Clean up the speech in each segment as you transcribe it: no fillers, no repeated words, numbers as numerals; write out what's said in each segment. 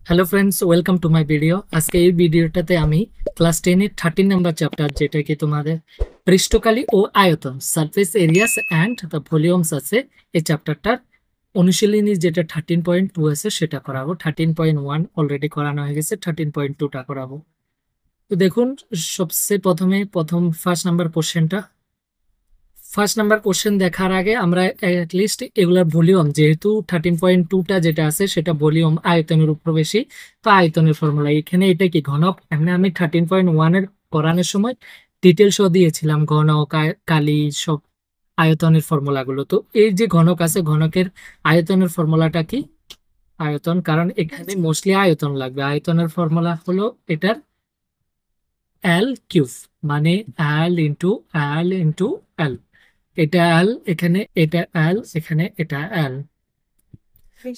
Hello friends, welcome to my video. আজকে এই ভিডিওটাতে আমি ক্লাস 10 এর 13 নাম্বার চ্যাপ্টার, যেটা কি তোমাদের পৃষ্ঠকালি ও আয়তন, surface areas and the volumes আছে, এই চ্যাপ্টারটার অনুশীলনী যেটা 13.2 আছে সেটা করাবো। 13.1 অলরেডি করানো হয়ে গেছে, 13.2টা করাবো। তো দেখুন, সবচেয়ে ফার্স্ট নাম্বার কোশ্চেন দেখার আগে আমরা অ্যাটলিস্ট এগুলার ভলিউম, যেহেতু 13.2টা যেটা আছে সেটা ভলিউম আয়তনের উপর বেশি, তো আয়তনের ফর্মুলা এখানে এটা কি ঘনক। এমনি আমি 13.1 এর করানোর সময় ডিটেলসও দিয়েছিলাম, ঘনক কালি সব আয়তনের ফর্মুলাগুলো। তো এই যে ঘনক আছে, ঘনকের আয়তনের ফর্মুলাটা কি আয়তন, কারণ এখানে মোস্টলি আয়তন লাগবে। আয়তনের ফর্মুলা হলো এটার এল কিউব, মানে এল ইন্টু এল। এটা এল, এখানে এটা এল, এখানে এটা এল।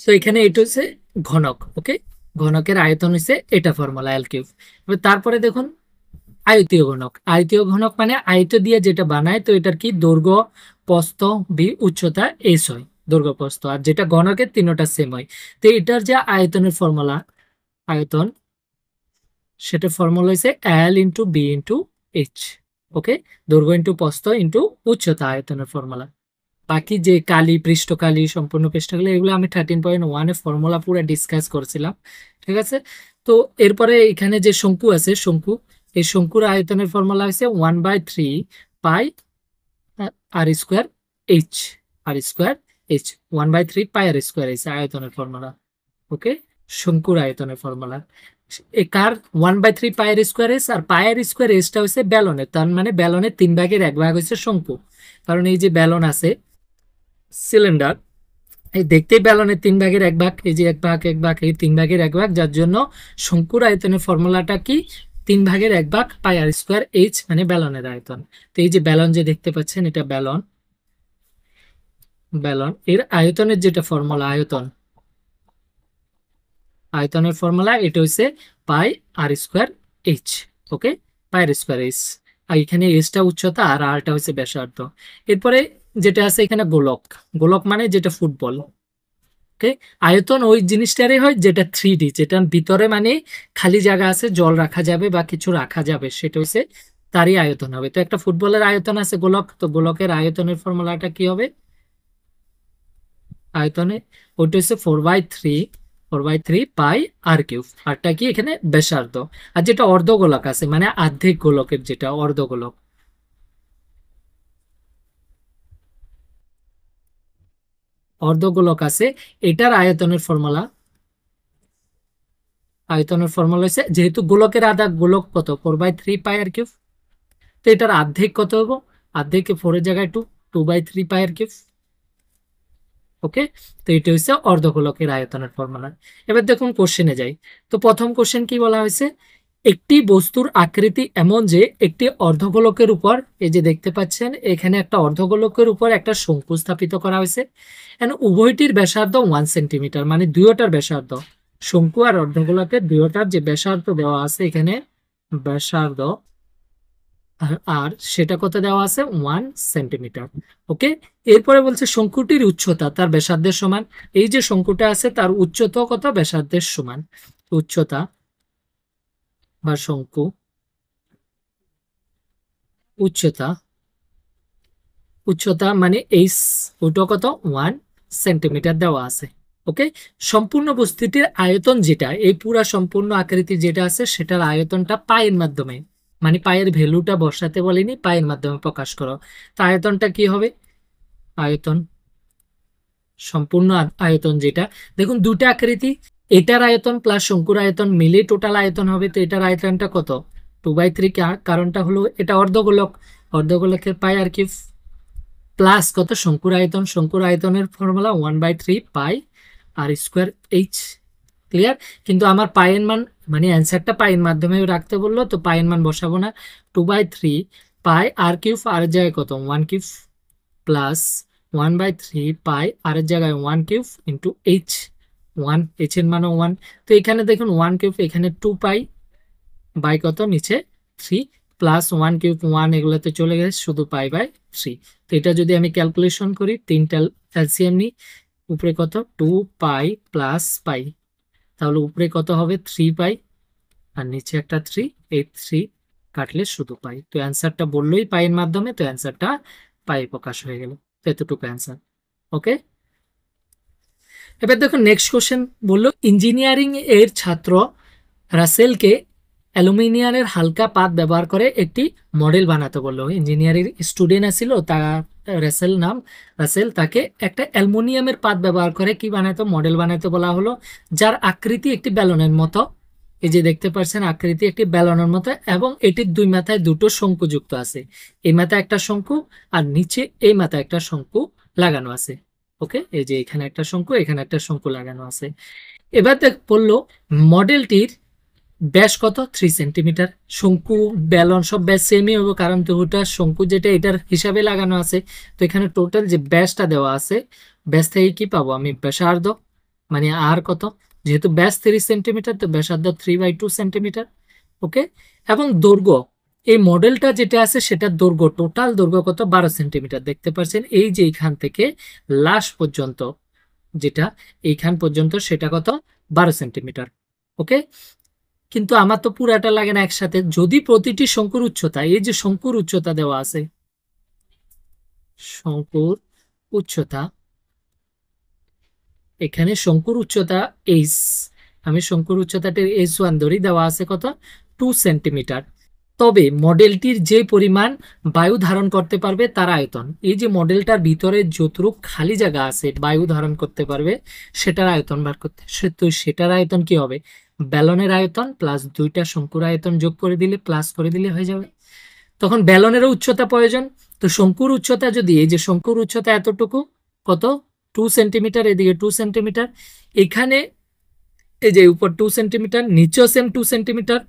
তো এখানে এটা হচ্ছে ঘনক। ওকে, ঘনকের আয়তন হচ্ছে এটা ফর্মুলা এল কিউব। এবার তারপরে দেখুন আয়তীয় ঘনক। আয়তীয় ঘনক মানে আয়ত দিয়ে যেটা বানায়, তো এটার কি দৈর্ঘ্য, প্রস্থ, উচ্চতা এস হয়, দৈর্ঘ্য প্রস্থ। আর যেটা ঘনকের তিনটা সেম হয়। তো এটার যে আয়তনের ফর্মুলা, আয়তন, সেটা ফর্মুলা হচ্ছে L into B into H. ওকে, দৈর্ঘ্য ইন্টু প্রস্থ ইন্টু উচ্চতা আয়তনের ফর্মুলা। বাকি যে কালি, পৃষ্ঠকালি, সম্পূর্ণ পৃষ্ঠকালি, এগুলো আমি 13.1 এ ফর্মুলা পুরো ডিসকাস করেছিলাম। ঠিক আছে। তো এরপরে এখানে যে শঙ্কু আছে, শঙ্কু, এই শঙ্কুর আয়তনের ফর্মুলা হচ্ছে 1/3 পাই আর স্কোয়ার এইচ। আর স্কোয়ার এইচ 1/3 পাই আর স্কোয়ার এইচ আয়তনের ফর্মুলা। ওকে, শঙ্কুর আয়তনের ফর্মুলা কার 1/3 পায়ের স্কোয়ার এস, আর পায়ের স্কোয়ার এসটা হচ্ছে ব্যালনের। তার মানে ব্যালনের 3/1 হচ্ছে শঙ্কু। কারণ এই যে ব্যালন আছে, সিলিন্ডার, এই দেখতেই ব্যালনের 3/1, এই যে 1/1, এই 3/1, যার জন্য শঙ্কুর আয়তনের ফর্মুলাটা কি 3/1 পাই আর স্কোয়ার এইচ, মানে ব্যালনের আয়তন। তো এই যে ব্যালন যে দেখতে পাচ্ছেন, এটা ব্যালন। ব্যালন এর আয়তনের যেটা ফর্মুলা, আয়তনের ফর্মুলা এটা হচ্ছে পাই আর স্কোয়ার এইচ। ওকে, পাই আর স্কোয়ার এইচ। আর এখানে এসটা উচ্চতা আর আরটা হচ্ছে ব্যাসার্ধ। এরপরে যেটা আছে এখানে গোলক। গোলক মানে যেটা ফুটবল। ওকে, আয়তন ওই জিনিসটারই হয় যেটা 3D, যেটার ভিতরে মানে খালি জায়গা আছে, জল রাখা যাবে বা কিছু রাখা যাবে, সেটা হচ্ছে তারই আয়তন হবে। তো একটা ফুটবলের আয়তন আছে গোলক, তো গোলকের আয়তনের ফর্মুলাটা কি হবে? আয়তনে ওইটা হচ্ছে 4/3 পাই আর কিউব। আরটা কি এখানে ব্যাসার্ধ। আর যেটা অর্ধগোলক আছে, মানে অর্ধেক গোলকের যেটা অর্ধগোলক, অর্ধগোলক আছে, এটার আয়তনের ফর্মুলা হচ্ছে, যেহেতু গোলকের আধা, গোলক কত 4/3 পাই আর কিউব, তো এটার অর্ধেক কত হবো? অর্ধেকে 4-এর জায়গায় 2/3 পাই আর কিউব। ওকে, তো এটা হচ্ছে অর্ধগোলকের আয়তনের ফর্মুলা। এবার দেখুন কোশ্চেনে যাই। তো প্রথম কোশ্চেন কি বলা হয়েছে, একটি বস্তুর আকৃতি এমন যে একটি অর্ধগোলকের উপর, এই যে দেখতে পাচ্ছেন এখানে একটা অর্ধগোলকের উপর একটা শঙ্কু স্থাপিত করা হয়েছে, উভয়টির ব্যাসার্ধ 1 সেন্টিমিটার, মানে দুইটার ব্যাসার্ধ, শঙ্কু আর অর্ধগোলকের দুইটার যে ব্যাসার্ধ দেওয়া আছে এখানে, ব্যাসার্ধ, আর সেটা কত দেওয়া আছে 1 সেন্টিমিটার। ওকে, এরপরে বলছে শঙ্কুটির উচ্চতা তার ব্যাসার্ধের সমান। এই যে শঙ্কুটা আছে তার উচ্চতা কত? ব্যাসার্ধের সমান। উচ্চতা বা শঙ্কু উচ্চতা, উচ্চতা মানে এইচ, ওটা কত 1 সেন্টিমিটার দেওয়া আছে। ওকে, সম্পূর্ণ বস্তুটির আয়তন যেটা, এই পুরা সম্পূর্ণ আকৃতি যেটা আছে সেটার আয়তনটা পায়ের মাধ্যমে, মানে পায়ের ভ্যালুটা বসাতে বলিনি, পায়ের মাধ্যমে প্রকাশ করো। তা আয়তনটা কি হবে? আয়তন, সম্পূর্ণ আয়তন যেটা, দেখুন দুটা আকৃতি, এটার আয়তন প্লাস শঙ্কুর আয়তন মিলে টোটাল আয়তন হবে। তো এটার আয়তনটা কত? 2/3, কারণটা হলো এটা অর্ধগোলক, অর্ধগোলকের পাই আর কি, প্লাস কত শঙ্কুর আয়তন, শঙ্কুর আয়তনের ফর্মুলা 1/3 পাই আর স্কোয়ার এইচ। ক্লিয়ার? কিন্তু আমার পায়ের মান, মানে অ্যান্সারটা পায়ের মাধ্যমে রাখতে বললো, তো পায়ের মান বসাবো না। 2/3 পাই আর কিউব, আর জায়গায় কত 1 কিউব, প্লাস 1/3 পাই আর জায়গায় 1 কিউব ইন্টু এইচ। এইচ এর মানও 1। তো এখানে দেখুন 1 কিউব, এখানে 2 পাই বাই কত নিচে 3, প্লাস 1 কিউব 1, এগুলোতে চলে গেছে, শুধু পাই/3। তো এটা যদি আমি ক্যালকুলেশন করি, তিনটা এলসিএম নিই, উপরে কত 2 পাই প্লাস পাই, তাহলে উপরে কত হবে 3 পাই, আর নিচে একটা 3, এই 3 কাটলে শুধু পাই। তো অ্যান্সারটা বললোই পাইয়ের মাধ্যমে, তো অ্যান্সারটা পাই প্রকাশ হয়ে গেল। তো এতটুকু অ্যান্সার। ওকে, এবার দেখো নেক্সট কোশ্চেন বললো ইঞ্জিনিয়ারিং এর ছাত্র রাসেলকে অ্যালুমিনিয়ামের হালকা পাত ব্যবহার করে একটি মডেল বানাতে বললো। ইঞ্জিনিয়ারিং স্টুডেন্ট আছিল তার রাসেল, তাকে একটা অ্যালুমিনিয়ামের পাত ব্যবহার করে কি বানাতো, মডেল বানাতে বলা হলো, যার আকৃতি একটি ব্যালনের মতো। এই যে দেখতে পাচ্ছেন আকৃতি একটি ব্যালনের মতো, এবং এটির দুই মাথায় দুটো শঙ্কু যুক্ত আছে। এই মাথায় একটা শঙ্কু আর নিচে এই মাথায় একটা শঙ্কু লাগানো আছে। ওকে, এই যে এখানে একটা শঙ্কু, এখানে একটা শঙ্কু লাগানো আছে। এবার বললো মডেলটির ব্যাস কত, 3 সেন্টিমিটার। শঙ্কু ব্যালন সব ব্যাস সেমই হবে, কারণ তো ওটা শঙ্কু যেটা এটার হিসাবে লাগানো আছে। তো এখানে টোটাল যে ব্যাসটা দেওয়া আছে, ব্যাস থেকে কি পাবো আমি, ব্যাসার্ধ মানে আর কত, যেহেতু ব্যাস 3 সেন্টিমিটার, তো ব্যাসার্ধ 3/2 সেন্টিমিটার। ওকে, এবং দৈর্ঘ্য, এই মডেলটা যেটা আছে সেটার দৈর্ঘ্য, টোটাল দৈর্ঘ্য কত, 12 সেন্টিমিটার। দেখতে পাচ্ছেন এই যে এইখান থেকে লাস্ট পর্যন্ত, যেটা এইখান পর্যন্ত, সেটা কত, 12 সেন্টিমিটার। ওকে, কিন্তু আমার তো পুরাটা লাগে না একসাথে। যদি প্রতিটি শঙ্কুর উচ্চতা, এই যে শঙ্কুর উচ্চতা দেওয়া আছে, শঙ্কুর উচ্চতা, এখানে শঙ্কুর উচ্চতা এইচ, আমি শঙ্কুর উচ্চতাটির H1 ধরি, দেওয়া আছে কত, 2 সেন্টিমিটার। তবে মডেলটির যে পরিমাণ বায়ু ধারণ করতে পারবে তার আয়তন, এই যে মডেলটার ভিতরে যতটুকু খালি জায়গা আছে বায়ু ধারণ করতে পারবে সেটার আয়তন বার করতে, তো সেটার আয়তন কি হবে, ব্যালনের আয়তন প্লাস দুইটা শঙ্কুর আয়তন যোগ করে দিলে, প্লাস করে দিলে হয়ে যাবে। তখন ব্যালনেরও উচ্চতা প্রয়োজন। তো শঙ্কুর উচ্চতা যদি, এই যে শঙ্কুর উচ্চতা এতটুকু, কত, 2 সেন্টিমিটার, এদিকে 2 সেন্টিমিটার, এখানে এই যে উপর 2 সেন্টিমিটার, নিচেও সেম 2 সেন্টিমিটার।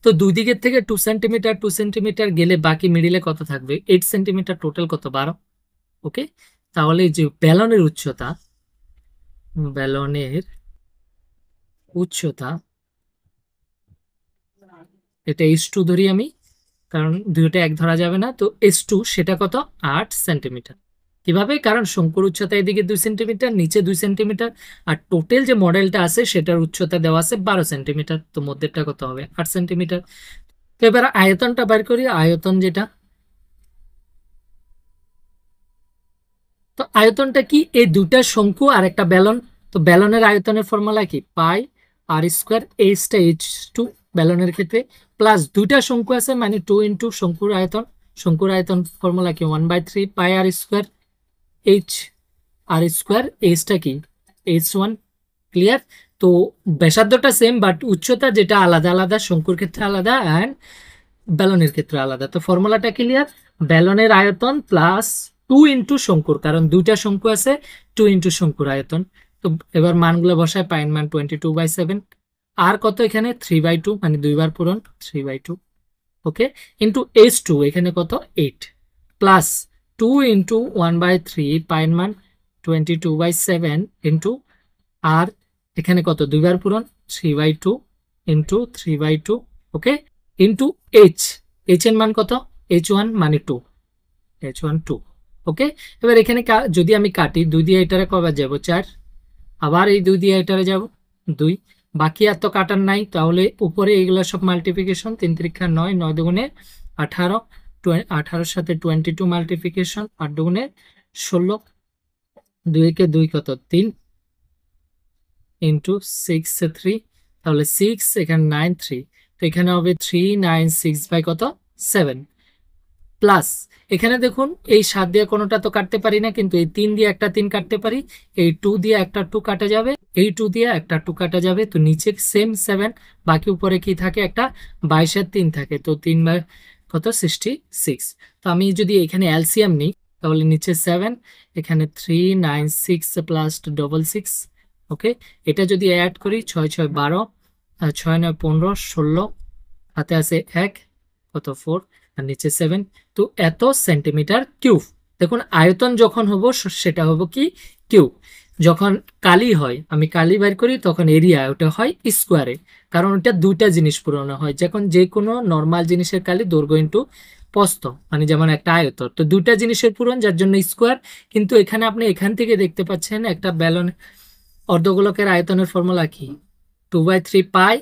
তো দুই দিকের থেকে 2 সেন্টিমিটার 2 সেন্টিমিটার গেলে বাকি মিডিলে কত থাকবে, 8 সেন্টিমিটার, টোটাল কত, 12। ওকে, তাহলে যে ব্যালনের উচ্চতা, ব্যালনের উচ্চতা, এটা H2 ধরি আমি, কারণ দুইটা এক ধরা যাবে না, তো H2 সেটা কত, 8 সেন্টিমিটার। কিভাবে, কারণ শঙ্কুর উচ্চতা এদিকে 2 সেন্টিমিটার, নিচে 2 সেন্টিমিটার, আর টোটাল যে মডেলটা আছে সেটার উচ্চতা দেওয়া আছে 12 সেন্টিমিটার, তো মধ্যেরটা কত হবে, 8 সেন্টিমিটার। তো এবার আয়তনটা বের করি, আয়তন যেটা, তো আয়তনটা কি, এই দুটা শঙ্কু আর একটা ব্যালন। তো ব্যালনের আয়তনের ফর্মুলা কি, পাই আর স্কোয়ার, এইচটা H2 ব্যালনের ক্ষেত্রে, প্লাস দুইটা শঙ্কু আছে মানে 2 ইন্টু শঙ্কুর আয়তন। শঙ্কুর আয়তন ফর্মুলা কি, 1/3 পাই R square, H R square, এইচটা কি, H1। ক্লিয়ার? তো ব্যাসার্ধটা সেম, বাট উচ্চতা যেটা আলাদা আলাদা, শঙ্কুর ক্ষেত্রে আলাদা অ্যান্ড ব্যালনের ক্ষেত্রে আলাদা। তো ফর্মুলাটা ক্লিয়ার, ব্যালনের আয়তন প্লাস 2 ইন্টু শঙ্কুর, কারণ দুইটা শঙ্কু আছে, 2 ইন্টু শঙ্কুর আয়তন। তো এবার মানগুলো বসায়, পাইন মান 22/7, আর কত এখানে 3/2 মানে দুইবার পূরণ, 3/2। ওকে, ইন্টু H2 এখানে কত, 8, প্লাস 2 ইন্টু 1/3 পাইন মান 22/7 ইন্টু, আর এখানে কত, দুইবার পূরণ, 3/2 ইন্টু 3/2। ওকে, ইন্টু এইচ, এইচ এর মান কত, H1 মানে 2, H1 2। ওকে, এবার এখানে যদি আমি কাটি, 2 দিয়ে এটারে কবার যাব, 4, আবার এই 2 দিয়ে এটারে যাব 2, বাকি আর তো কাটার নাই, তাহলে উপরে এগুলো সব মাল্টিপ্লিকেশন, 3 3 9, 9 দুগুণে 18, 18 সাথে 22 মাল্টিপ্লিকেশন, 8 দুগুণে 16, 2 কে 2 কত, 3 ইন্টু 6 3, তাহলে 6 এখানে 9 3, তো এখানে হবে 3 9 6 বাই কত, 7, প্লাস এখানে দেখুন এই 7 দিয়ে কোনোটা তো কাটতে পারি না, কিন্তু এই 3 দিয়ে একটা 3 কাটতে পারি, এই 2 দিয়ে একটা 2 কাটা যাবে, এই 2 দিয়ে একটা 2 কাটা যাবে, তো নিচে সেম 7, বাকি উপরে কি থাকে, একটা 22 এর 3 থাকে, তো 3 বাই কত, 66। তো আমি যদি এখানে এলসিএম নিই, তাহলে নিচে 7, এখানে 3 9 6 প্লাস 66। ওকে, এটা যদি অ্যাড করি, 6 6 12, 6 9 15, 16, হাতে আছে 1, কত 4, আর নিচে 7, তো এত সেন্টিমিটার কিউব। দেখুন আয়তন যখন হব সেটা হবো কি, কিউব। যখন কালি হয়, আমি কালি বের করি, তখন এরিয়া ওটা হয় স্কোয়ারে, কারণ ওটা দুইটা জিনিস পূরণ হয়, যখন যে কোনো নর্মাল জিনিসের কালি দৈর্ঘ্য ইন্টু প্রস্থ, মানে যেমন একটা আয়তন, তো দুইটা জিনিসের পূরণ, যার জন্য স্কোয়ার। কিন্তু এখানে আপনি এখান থেকে দেখতে পাচ্ছেন একটা ব্যালন অর্ধগোলকের আয়তনের ফর্মুলা কি, 2/3 পাই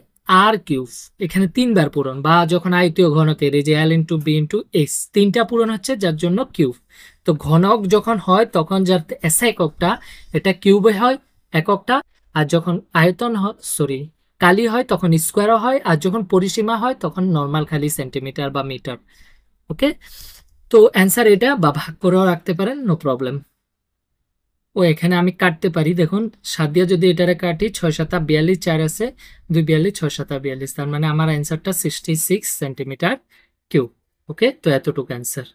আর কিউব, এখানে 3 বার পূরণ, বা যখন আয়তীয় ঘনকের এই যে L into B into x 3টা পূরণ হচ্ছে, যার জন্য কিউব। তো ঘনক যখন হয় তখন যার এস এককটা এটা কিউবে হয় এককটা, আর যখন আয়তন হয় সরি কালি হয় তখন স্কোয়ারও হয়, আর যখন পরিসীমা হয় তখন নর্মাল খালি সেন্টিমিটার বা মিটার। ওকে, তো অ্যান্সার এটা, বা ভাগ করেও রাখতে পারেন, নো প্রবলেম। ও এখানে আমি কাটতে পারি, দেখুন 7 দিয়ে যদি এটারে কাটি 6×7 = 42, 4 আছে 2 42, 6×7 = 42, তার মানে আমার অ্যান্সারটা 66 সেন্টিমিটার কিউব। ওকে, তো এতটুকু অ্যান্সার।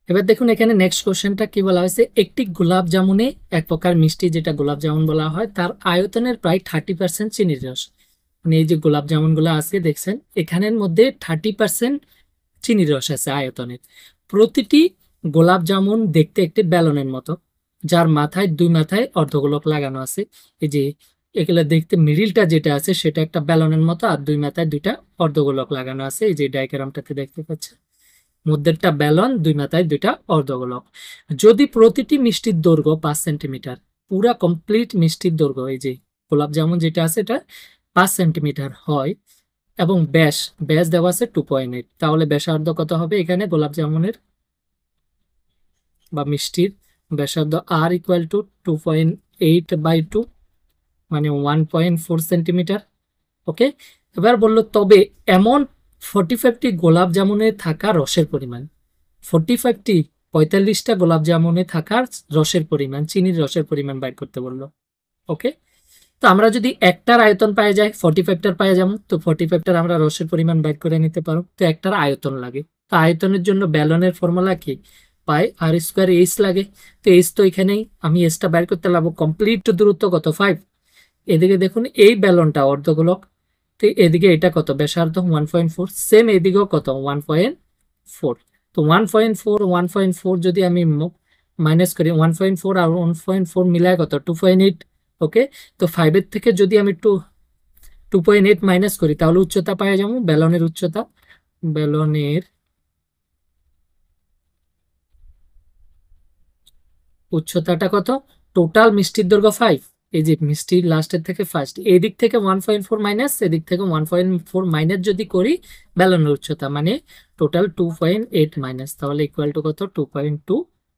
এবার দেখুন এখানে নেক্সট কোশ্চেনটা কি বলা হয়েছে, একটি গোলাপ জামুনে, এক প্রকার মিষ্টি যেটা গোলাপ জামুন বলা হয়, তার আয়তনের প্রায় 30% চিনির রস। মানে এই যে গোলাপ জামুনগুলো আছে দেখছেন, এখানের মধ্যে 30% চিনির রস আছে আয়তনের। প্রতিটি গোলাপ জামুন দেখতে একটি ব্যালনের মতো, যার মাথায় 2 মাথায় অর্ধগোলক লাগানো আছে। এই যে এগুলো দেখতে মিডিলটা যেটা আছে সেটা একটা ব্যালনের মতো, আর 2 মাথায় 2টা অর্ধগোলক লাগানো আছে, এই যে ডায়াগ্রামটাতে দেখতে পাচ্ছেন। মধ্যেরটা ব্যালন, 2 মাথায় 2টা অর্ধগোলক। যদি প্রতিটি মিষ্টির দৈর্ঘ্য 5 সেন্টিমিটার, পুরা কমপ্লিট মিষ্টির দৈর্ঘ্য এই যে গোলাপ জামুন যেটা আছে এটা 5 সেন্টিমিটার হয়, এবং ব্যাস ব্যাস দেওয়া আছে 2.8, তাহলে ব্যাসার্ধ কত হবে এখানে গোলাপ জামুনের বা মিষ্টির ব্যাসার্ধ আর ইকুয়াল টু 2.8/2, মানে 1.4 সেন্টিমিটার। ওকে, এবার বললো তবে এমন 45টি গোলাপ জামুনে থাকা রসের পরিমাণ, 45টি 45টা গোলাপ জামুনে থাকার রসের পরিমাণ, চিনির রসের পরিমাণ বাইর করতে বললো। ওকে, তো আমরা যদি একটার আয়তন পাই যাই 45টার পাই যাবো, তো 45টার আমরা রসের পরিমাণ বাইর করে নিতে পারো। তো একটার আয়তন লাগে, তো আয়তনের জন্য ব্যালনের ফর্মুলা কি, পাই আর স্কোয়ার এইচ লাগে। তো এইচ তো এখানেই, আমি এসটা বাইর করতে লাগবো। কমপ্লিট দূরত্ব কত 5, এদিকে দেখুন এই ব্যালনটা অর্ধগোলক, তো এদিকে এটা কত ব্যাসার্ধ 1.4, সেম এদিকেও কত 1.4। তো 1.4 যদি আমি মাইনাস করি, 1.4 আর 1.4 মিলায় কত 2.8। ওকে, তো 5-এর থেকে যদি আমি 2.8 মাইনাস করি তাহলে উচ্চতা পাওয়া যাবো, ব্যালনের উচ্চতা, ব্যালনের উচ্চতাটা কত, টোটাল মিষ্টির দৈর্ঘ্য 5, এই যে মিষ্টি লাস্টের থেকে ফার্স্ট, এই দিক থেকে 1.4 মাইনাস, এদিক থেকে 1.4 মাইনাস যদি করি ব্যালনের উচ্চতা, মানে টোটাল 2.8 মাইনাস, তাহলে ইকুয়াল টু কত 2.2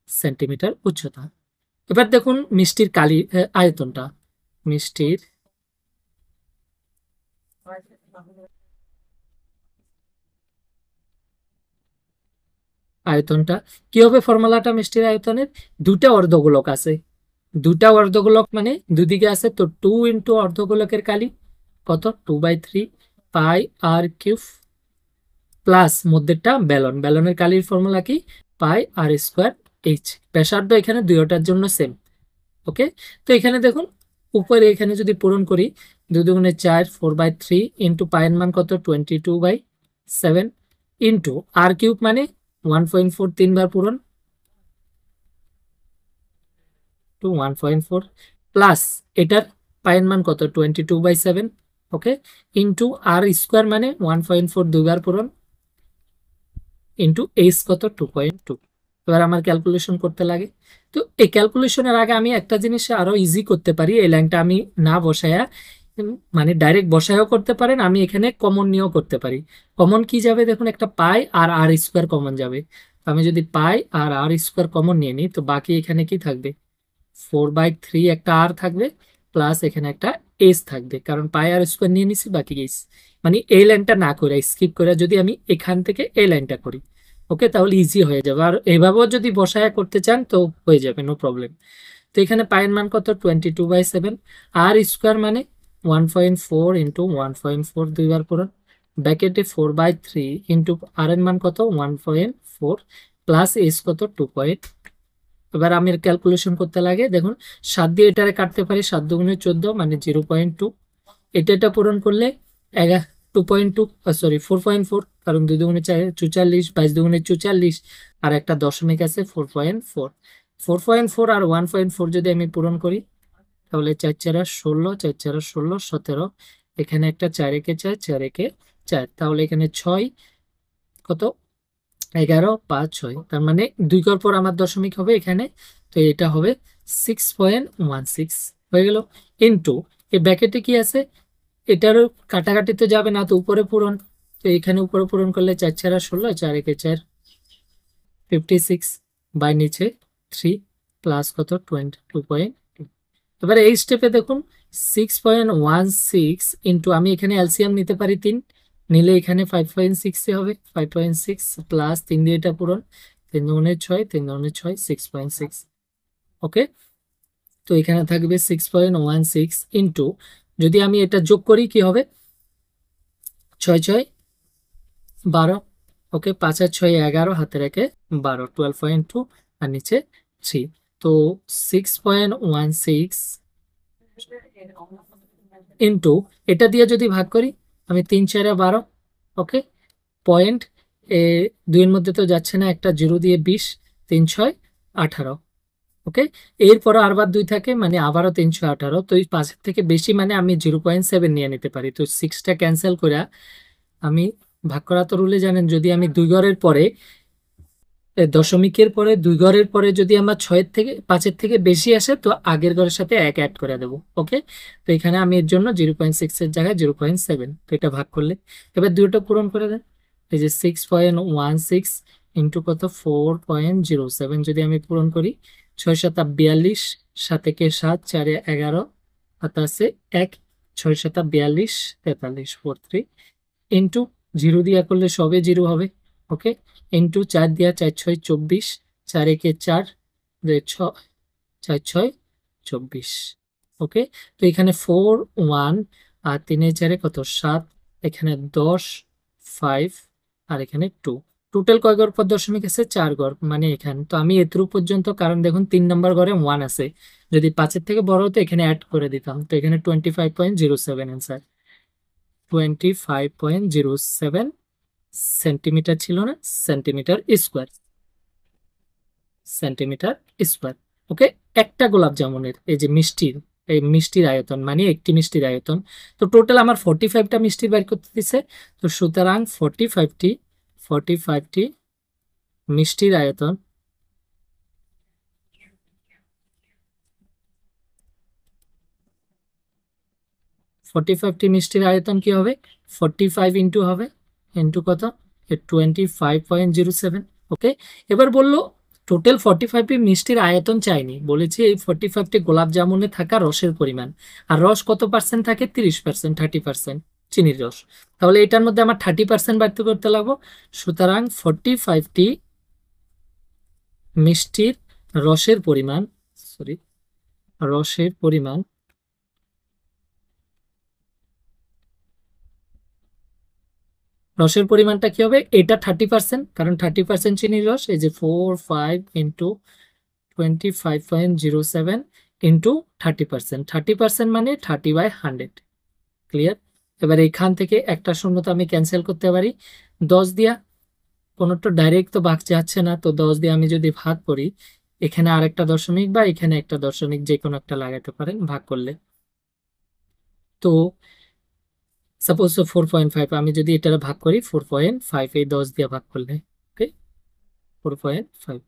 সেন্টিমিটার উচ্চতা। এবার দেখুন মিষ্টির কালি আয়তনটা, মিষ্টির আয়তনটা কি হবে, ফর্মুলাটা মিষ্টির আয়তনের, দুটা অর্ধগোলক আছে, দুটা অর্ধগোলক মানে দুদিকে আছে, তো 2 ইন্টু অর্ধগোলকের কালি কত 2/3 পাই আর কিউব, প্লাস মধ্যেরটা ব্যালন, ব্যালনের কালির ফর্মুলা কি পাই আর স্কোয়ার এইচ। ব্যাসার্ধ এখানে দুইটার জন্য সেম। ওকে, তো এখানে দেখুন উপরে এখানে যদি পূরণ করি 2 দুগুণে 4, 4/3 ইন্টু পায়ের মান কত 22/7 ইন্টু আর কিউব মানে 1.4, 3 বার পূরণ টু 1.4, প্লাস এটার পায়ের মান কত 22/7। ওকে, ইন্টু আর স্কোয়ার মানে 1.4 2 বার পূরণ ইন্টু এইচ কত 2.2। এবার আমার ক্যালকুলেশন করতে লাগে, তো এই ক্যালকুলেশনের আগে আমি একটা জিনিস আরো ইজি করতে পারি, এই লাইনটা আমি না বসায়া মানে ডাইরেক্ট বসায়ও করতে পারেন, আমি এখানে কমন নিয়েও করতে পারি। কমন কি যাবে দেখুন, একটা পাই আর আর স্কোয়ার কমন যাবে, তো আমি যদি পাই আর আর স্কোয়ার কমন নিয়ে নিই তো বাকি এখানে কি থাকবে 4/3 একটা আর থাকবে, প্লাস এখানে একটা এস থাকবে, কারণ পাই আর স্কোয়ার নিয়ে নিছি বাকি এস। মানে এই লাইনটা না করে স্কিপ করে যদি আমি এখান থেকে এই লাইনটা করি, ওকে, তাহলে ইজি হয়ে যাবে। আর এভাবেও যদি বসায় করতে চান তো হয়ে যাবে, নো প্রবলেম। তো এখানে পায়ের মান কত 22/7, আর স্কোয়ার মানে 1.4 ইন্টু 1.4 2 বার পূরণ, ব্যাকেটে 4/3 ইন্টু আর এর মান কত 1.4 প্লাস এস কত 2. এবার আমি ক্যালকুলেশন করতে লাগে, দেখুন 7 দিয়ে এটারে কাটতে পারি, 7 দুগুণে 14 মানে 0.2, এটা পূরণ করলে 2.2 সরি 4.4, কারণ 2 দুগুণে 44, 22 দুগুণে 44, আর একটা দশমিক আছে 4.4, 4.4 আর 1.4 যদি আমি পূরণ করি তাহলে 4 4 16, 4 4 16 17, এখানে একটা 4 একে 4, 4 একে 4, তাহলে এখানে 6 কত 11 5 6, তার মানে 2 ঘর পর আমার দশমিক হবে এখানে, তো এটা হবে 6.16 হয়ে গেল। ইন্টু এই ব্র্যাকেটে কি আছে এটারও কাটাকাটি তো যাবে না, তো উপরে পূরণ, তো এখানে উপরে পূরণ করলে 4 4 16, 4 1 4, 56 বাই নিচে 3 প্লাস কত 22.2। এবারে এই স্টেপে দেখুন 6.16 ইন্টু, আমি এখানে এলসিএম নিতে পারি 3, নিলে এখানে 5.6 হবে, 5.6 প্লাস 3 দিয়ে এটা পূরণ, 3 দুগুণে 6, 3 দুগুণে 6, 6.6। ওকে, তো এখানে থাকবে 6.16 ইন্টু, যদি আমি এটা যোগ করি কি হবে, 6 6 12, ওকে, 5 আর 6 11, হাতে রেখে 12, 12.2 আর নিচে 3। তো 6.16 ইন্টু, এটা দিয়ে যদি ভাগ করি, আমি 3 4 12, ওকে, পয়েন্ট এ দুইয়ের মধ্যে তো যাচ্ছে না, একটা জিরো দিয়ে 20, 3 6 18, ওকে, এরপরও আরবার 2 থাকে, মানে আবারও 318, তো এই 5 থেকে বেশি মানে আমি 0.7 নিয়ে নিতে পারি। তো 6টা ক্যান্সেল করে আমি ভাগ করা তো রুলে জানেন, যদি আমি 2 ঘরের পরে দশমিকের পরে 2 ঘরের পরে যদি আমার 6 থেকে 5 থেকে বেশি আসে, তো আগের ঘরের সাথে 1 অ্যাড করে দেবো। ওকে, তো এখানে আমি এর জন্য 0.6 এর জায়গায় 0.7, তো এটা ভাগ করলে এবার দুটো পূরণ করে দেন। এই যে 6.16 ইন্টু কত 4.07, যদি আমি পূরণ করি, 6 7 42, 7 একে 7, 4 11, হাত আছে 1, 6 7 42, 43, 43 ইন্টু, জিরো দিয়া করলে সবে জিরো হবে, ওকে, ইন্টু 4 দিয়া 4 6 24, 4 একে 4, 6 4 6 24, ওকে, তো এখানে 4 1 আর 3 4 কত 7, এখানে 10 5 আর এখানে 2, টোটাল কয় ঘর পর দশমিক আছে 4 ঘর, মানে এখানে তো আমি এতটুকু পর্যন্ত, কারণ দেখুন 3 নম্বর ঘরে 1 আছে, যদি 5 থেকে বড় হতো এখানে অ্যাড করে দিতাম, তো এখানে 25.07 অ্যান্সার, 25.07 সেন্টিমিটার ছিল না, সেন্টিমিটার স্কোয়ার, সেন্টিমিটার স্কোয়ার। ওকে, একটা গোলাপ জামুনের এই যে মিষ্টির, এই মিষ্টির আয়তন মানে একটি মিষ্টির আয়তন, তো টোটাল আমার 45টা মিষ্টি বের করতে দিছে, তো সুতরাং 45টি মিষ্টির আয়তন, 45টি মিষ্টির আয়তন কি হবে, 45 ইন্টু হবে, ইন্টু কত 25.07। ওকে, এবার বললো টোটাল 45টি মিষ্টির আয়তন চাইনি, বলেছি এই 45টি গোলাপ জামুনে থাকা রসের পরিমাণ, আর রস কত পার্সেন্ট থাকে, 30%, 30% চিনির রস, তাহলে এটার মধ্যে আমার 30% বাড়তে করতে লাগবো, সুতরাং 45টি মিষ্টির রসের পরিমাণ, সরি, রসের পরিমাণ, রসের পরিমাণটা কি হবে, এটা 30%, কারণ 30% চিনির রস, এই যে 4 5 ইন্টু 25.07 ইন্টু 30%, 30% মানে 30/100, ক্লিয়ার। এবার এখান থেকে একটা শূন্য তো আমি ক্যান্সেল করতে পারি 10 দিয়া, কোনোটা ডাইরেক্ট তো ভাগ যাচ্ছে না, তো 10 দিয়ে আমি যদি ভাগ করি, এখানে আরেকটা দশমিক বা এখানে একটা দশমিক যে কোনো একটা লাগাতে পারেন ভাগ করলে, তো সাপোজ 4.5, আমি যদি এটা ভাগ করি 4.5, এই 10 দিয়ে ভাগ করলে, ওকে, 4.5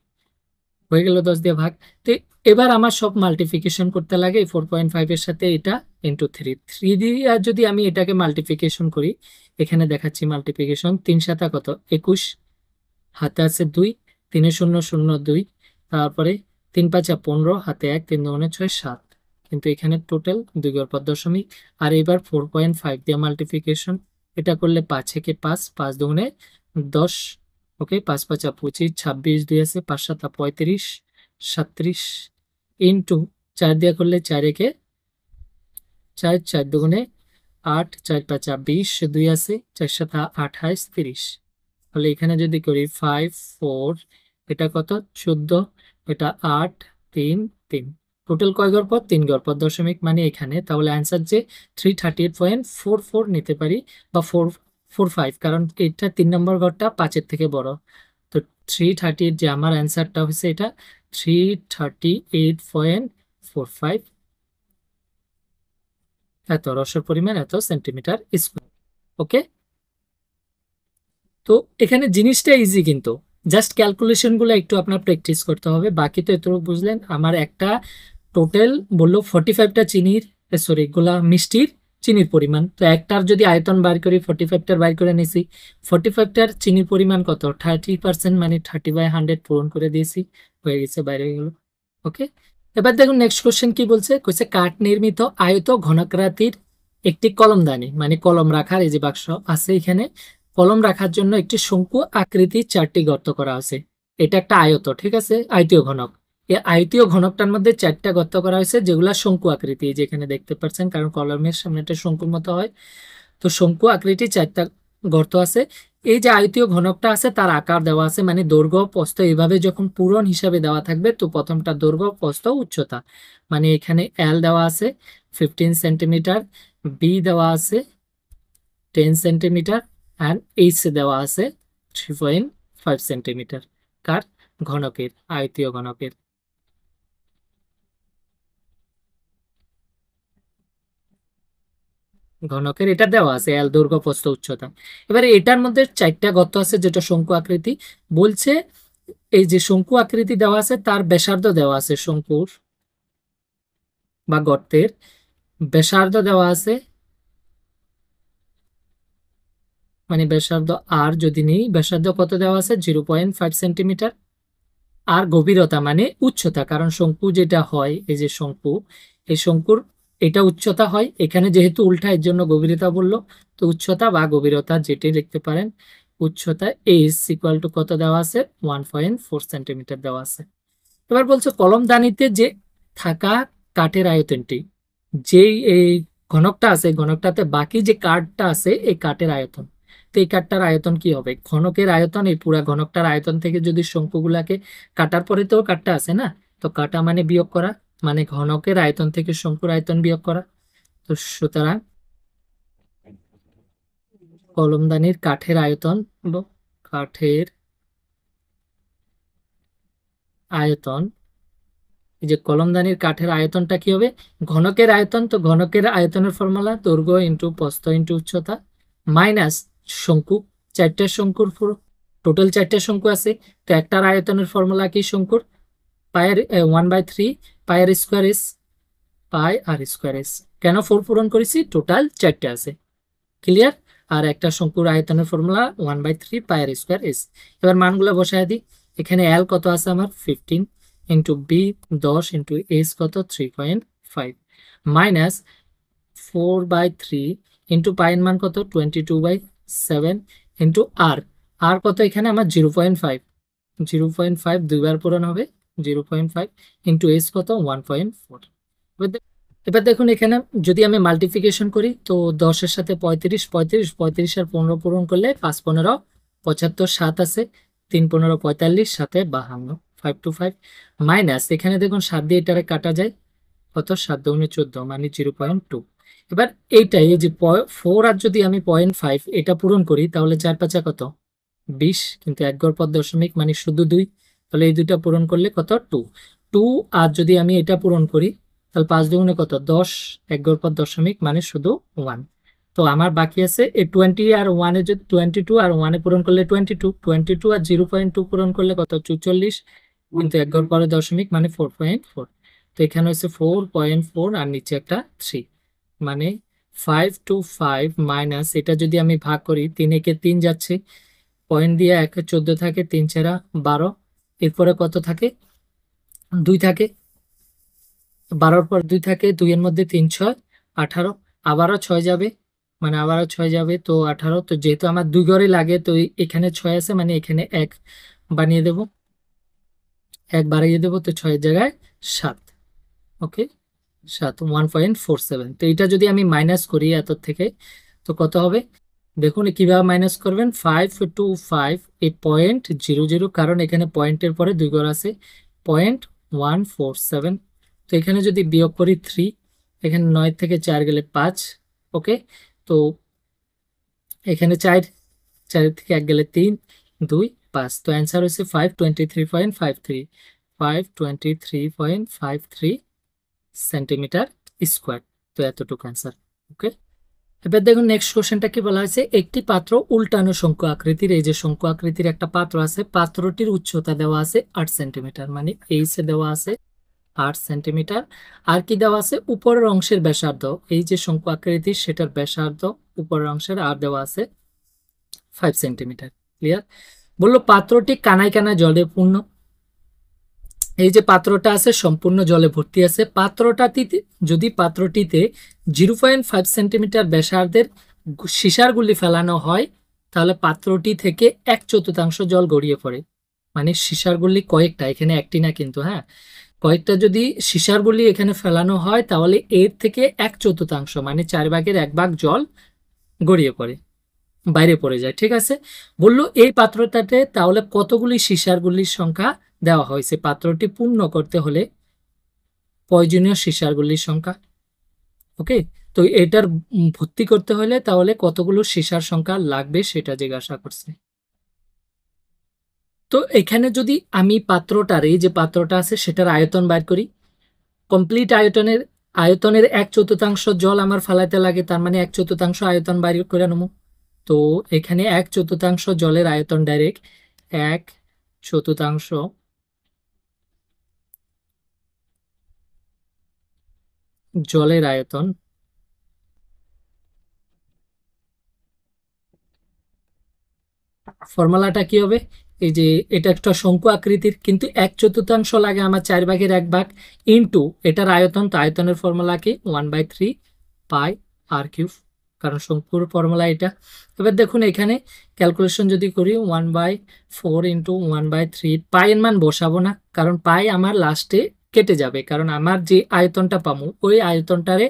হয়ে গেল 10 দিয়ে ভাগ। তো এবার আমার সব মাল্টিপ্লিকেশন করতে লাগে 4.5 এর সাথে এটা ইন্টু 3, 3 দিয়ে যদি আমি এটাকে মাল্টিপ্লিকেশন করি, এখানে দেখাচ্ছি মাল্টিপ্লিকেশন, 3 7 কত 21, হাতে আছে 2, 3 0 0 2, তারপরে 3 5 15, হাতে 1, 3 2 6 7, কিন্তু এখানে টোটাল 2 ঘর পর দশমিক। আর এবার 4.5 দিয়ে মাল্টিপ্লিকেশন, এটা করলে 5 একে 5, 5 দুগুণে 10, ওকে, 5 5 25, 26, 2 আছে 5 7 35, 37 ইন্টু 4 দিয়ে করলে 4 একে 4, 4 দুগুণে 8, 4 5 20, 2 আছে 4 7 28, 30, তাহলে এখানে যদি করি 5 4, এটা কত 14, এটা 8 3 3, টোটাল কয় ঘর পর 3 ঘর পর দশমিক, মানে এখানে, তাহলে অ্যান্সার যে 338.44 নিতে পারি, বা 445, কারণ এটা 3 নম্বর ঘরটা 5-এর থেকে বড়, তো 338, যে আমার অ্যান্সারটা হচ্ছে এটা 338.45, এত রসের পরিমাণ এত সেন্টিমিটার স্কোয়ার। ওকে, তো এখানে জিনিসটা ইজি, কিন্তু জাস্ট ক্যালকুলেশন গুলো একটু আপনার প্র্যাকটিস করতে হবে, বাকি তো এতটুকু বুঝলেন। আমার একটা টোটাল বললো 45টা চিনির, সরি গোলা মিষ্টির চিনির পরিমাণ। তো একটার যদি আয়তন বার করি 45টার বার করে নিছি, 45টার চিনির পরিমাণ কত 30%, মানে 30/100 পূরণ করে দিয়েছি, হয়ে গেছে, বাইরে গেল। ওকে, এবার দেখুন নেক্সট কোশ্চেন কি বলছে, কইছে কাঠ নির্মিত আয়ত ঘনকাকৃতির একটি কলমদানি, মানে কলম রাখার এই যে বাক্স আছে এখানে, কলম রাখার জন্য একটি শঙ্কু আকৃতির 4টি গর্ত করা আছে। এটা একটা আয়ত, ঠিক আছে, আয়তীয় ঘনক। এই আয়তীয় ঘনকটার মধ্যে 4টা গর্ত করা হয়েছে, যেগুলা শঙ্কু আকৃতি, যেখানে দেখতে পাচ্ছেন, কারণ কলমের সামনে একটা শঙ্কুর মতো হয়। তো শঙ্কু আকৃতি 4টা গর্ত আছে। এই যে আয়তীয় ঘনকটা আছে তার আকার দেওয়া আছে, মানে দৈর্ঘ্য প্রস্থ এইভাবে যখন পূরণ হিসাবে দেওয়া থাকবে, তো প্রথমটা দৈর্ঘ্য প্রস্থ উচ্চতা, মানে এখানে এল দেওয়া আছে 15 সেন্টিমিটার, বি দেওয়া আছে 10 সেন্টিমিটার, অ্যান্ড এইচ দেওয়া আছে 3.5 সেন্টিমিটার। কার? ঘনকের, আয়তীয় ঘনকের। ঘনকের এটা দেওয়া আছে এল দৈর্ঘ্য প্রস্থ উচ্চতা। এবারে এটার মধ্যে 4টা গর্ত আছে, যেটা শঙ্কু আকৃতি বলছে। এই যে শঙ্কু আকৃতি দেওয়া আছে তার ব্যাসার্ধ দেওয়া আছে, শঙ্কুর বা গর্তের ব্যাসার্ধ দেওয়া আছে, মানে ব্যাসার্ধ আর যদি নেই, ব্যাসার্ধ কত দেওয়া আছে 0.5 সেন্টিমিটার। আর গভীরতা মানে উচ্চতা, কারণ শঙ্কু যেটা হয়, এই যে শঙ্কু, এই শঙ্কুর এটা উচ্চতা হয়, এখানে যেহেতু উল্টা এর জন্য গভীরতা বললো, তো উচ্চতা বা গভীরতা যেটি লিখতে পারেন, উচ্চতা এস ইকুয়াল টু কত দেওয়া আছে 1.4 সেন্টিমিটার দেওয়া আছে। এবার বলছে কলমদানিতে যে থাকা কাঠের আয়তনটি, যেই এই ঘনকটা আছে, ঘনকটাতে বাকি যে কাঠটা আছে এই কাঠের আয়তন, তো এই কাঠটার আয়তন কি হবে, ঘনকের আয়তন এই পুরা ঘনকটার আয়তন থেকে যদি শঙ্কুগুলাকে কাটার পরে তো কাঠটা আছে না, তো কাটা মানে বিয়োগ করা, মানে ঘনকের আয়তন থেকে শঙ্কুর আয়তন বিয়োগ করা। তো সুতরাং কলমদানির কাঠের আয়তন, কাঠের আয়তন, এই যে কলমদানির কাঠের আয়তনটা কি হবে, ঘনকের আয়তন, তো ঘনকের আয়তনের ফর্মুলা দৈর্ঘ্য ইন্টু প্রস্থ ইন্টু উচ্চতা, মাইনাস শঙ্কু, 4টা শঙ্কুর পুরো টোটাল 4টা শঙ্কু আছে, তো একটার আয়তনের ফর্মুলা কি শঙ্কুর, পায়ের 1/3 পায়ের স্কোয়ার এস, পাই আর স্কোয়ার এস। কেন 4 পূরণ করেছি, টোটাল 4টা আছে, ক্লিয়ার। আর একটা শঙ্কুর আয়তনের ফর্মুলা 1/3 পায়ের স্কোয়ার এস। এবার মানগুলো বসায় দিই, এখানে এল কত আছে আমার 15 ইন্টু বি 10 ইন্টু এস কত 3.5, মাইনাস 4/3 ইন্টু পায়ের মান কত 22/7 ইন্টু আর, আর কত এখানে আমার 0.5, 0.5 দুইবার পূরণ হবে 0.5 ইন্টু এস কত 1.4। এবার দেখুন এখানে যদি আমি মাল্টিপ্লিকেশন করি, তো 10-এর সাথে 35, 35, 35 আর 15 পূরণ করলে 5 15 75, 7 আছে, 3 15 45, সাথে 52, 5 to 5, মাইনাস এখানে দেখুন 7 দিয়ে এটারে কাটা যায়, কত 7 2 14, মানে 0.2। এবার এইটাই এই যে 4 আর যদি আমি 0.5 এটা পূরণ করি, তাহলে 4 5 কত 20, কিন্তু এক গড় পর দশমিক মানে শুধু 2, তাহলে এই দুইটা পূরণ করলে কত 2, 2। আর যদি আমি এটা পূরণ করি, তাহলে 5 দুগুণে কত 10, এক গড় পর দশমিক মানে শুধু 1। তো আমার বাকি আছে এই 20 আর 1 এ, যদি 22 আর 1 এ পূরণ করলে 22, 22 আর 0.2 পূরণ করলে কত 44, কিন্তু এক গড় পরে দশমিক মানে 4.4। তো এখানে হচ্ছে 4.4 আর নিচে একটা 3, মানে 5 to 5 মাইনাস এটা যদি আমি ভাগ করি, 3 একে 3 যাচ্ছে, পয়েন্ট দিয়ে 1 14 থাকে, 3 4 12, এরপরে কত থাকে 2 থাকে, 12-র পর 2 থাকে, 2 এর মধ্যে 3 6 18, আবারও 6 যাবে, মানে আবারও 6 যাবে, তো 18। তো যেহেতু আমার 2 ঘরে লাগে, তো এখানে 6 আছে, মানে এখানে 1 বানিয়ে দেব, 1 বাড়িয়ে দেব, তো 6 এর জায়গায় 7। ওকে, 7 1.47। তো এটা যদি আমি মাইনাস করি এত থেকে, তো কত হবে দেখুন কিভাবে মাইনাস করবেন, 5 to 5 এই 0.00, কারণ এখানে পয়েন্টের পরে 2 ঘর আছে, 0.147। তো এখানে যদি বিয়োগ করি 3, এখানে 9 থেকে 4 গেলে 5। ওকে, তো এখানে 4 থেকে 1 গেলে 3 2 5, তো অ্যান্সার হচ্ছে 523.53, 523.53 সেন্টিমিটার স্কোয়ার। তো এতটুকু অ্যান্সার। ওকে, এবার দেখুন নেক্সট কোশ্চেনটা কি বলা হয়েছে, একটি পাত্র উল্টানো শঙ্কু আকৃতির, এই যে শঙ্কু আকৃতির একটা পাত্র আছে, পাত্রটির উচ্চতা দেওয়া আছে 8 সেন্টিমিটার, মানে এইচে দেওয়া আছে 8 সেন্টিমিটার। আর কি দেওয়া আছে, উপরের অংশের ব্যাসার্ধ, এই যে শঙ্কু আকৃতি সেটার ব্যাসার্ধ উপরের অংশের আর দেওয়া আছে 5 সেন্টিমিটার। ক্লিয়ার? বললো পাত্রটি কানায় কানায় জলে পূর্ণ। এই যে পাত্রটা আছে সম্পূর্ণ জলে ভর্তি আছে। যদি পাত্রটিতে 0.5 সেন্টিমিটার ব্যাসার্ধের সীসার গুলি ফেলানো হয় তাহলে পাত্রটি থেকে 1/4 জল গড়িয়ে পড়ে। মানে সীসার গুলি কয়েকটা, এখানে একটি না কিন্তু, হ্যাঁ, কয়েকটা যদি সীসার গুলি এখানে ফেলানো হয় তাহলে এর থেকে 1/4 মানে 1/4 জল গড়িয়ে পড়ে, বাইরে পড়ে যায়। ঠিক আছে, বললো এই পাত্রটাতে তাহলে কতগুলি সীসার গুলির সংখ্যা দেওয়া হয়েছে, পাত্রটি পূর্ণ করতে হলে প্রয়োজনীয় সীসার গুলির সংখ্যা। ওকে, তো এটার ভর্তি করতে হলে তাহলে কতগুলো সীসার সংখ্যা লাগবে সেটা জিজ্ঞাসা করছে। তো এখানে যদি আমি পাত্রটার, এই যে পাত্রটা আছে সেটার আয়তন বাইর করি, কমপ্লিট আয়তনের 1/4 জল আমার ফালাইতে লাগে, তার মানে 1/4 আয়তন বাইর করে নেবো। তো এখানে 1/4 জলের আয়তন ডাইরেক্ট 1/4 জলের আয়তন ফর্মুলাটা কি হবে, এই যে এটা একটা শঙ্কু আকৃতির কিন্তু 1/4 লাগে আমার 4/1 ইন্টু এটার আয়তন, তো আয়তনের ফর্মুলা কি 1/3 পাই আর কিউব, কারণ শঙ্কুর ফর্মুলা এটা। এবার দেখুন এখানে ক্যালকুলেশন যদি করি 1/4 ইন্টু 1/3, পাই এর মান বসাবো না কারণ পাই আমার লাস্টে কেটে যাবে, কারণ আমার যে আয়তনটা পাবো ওই আয়তনটারে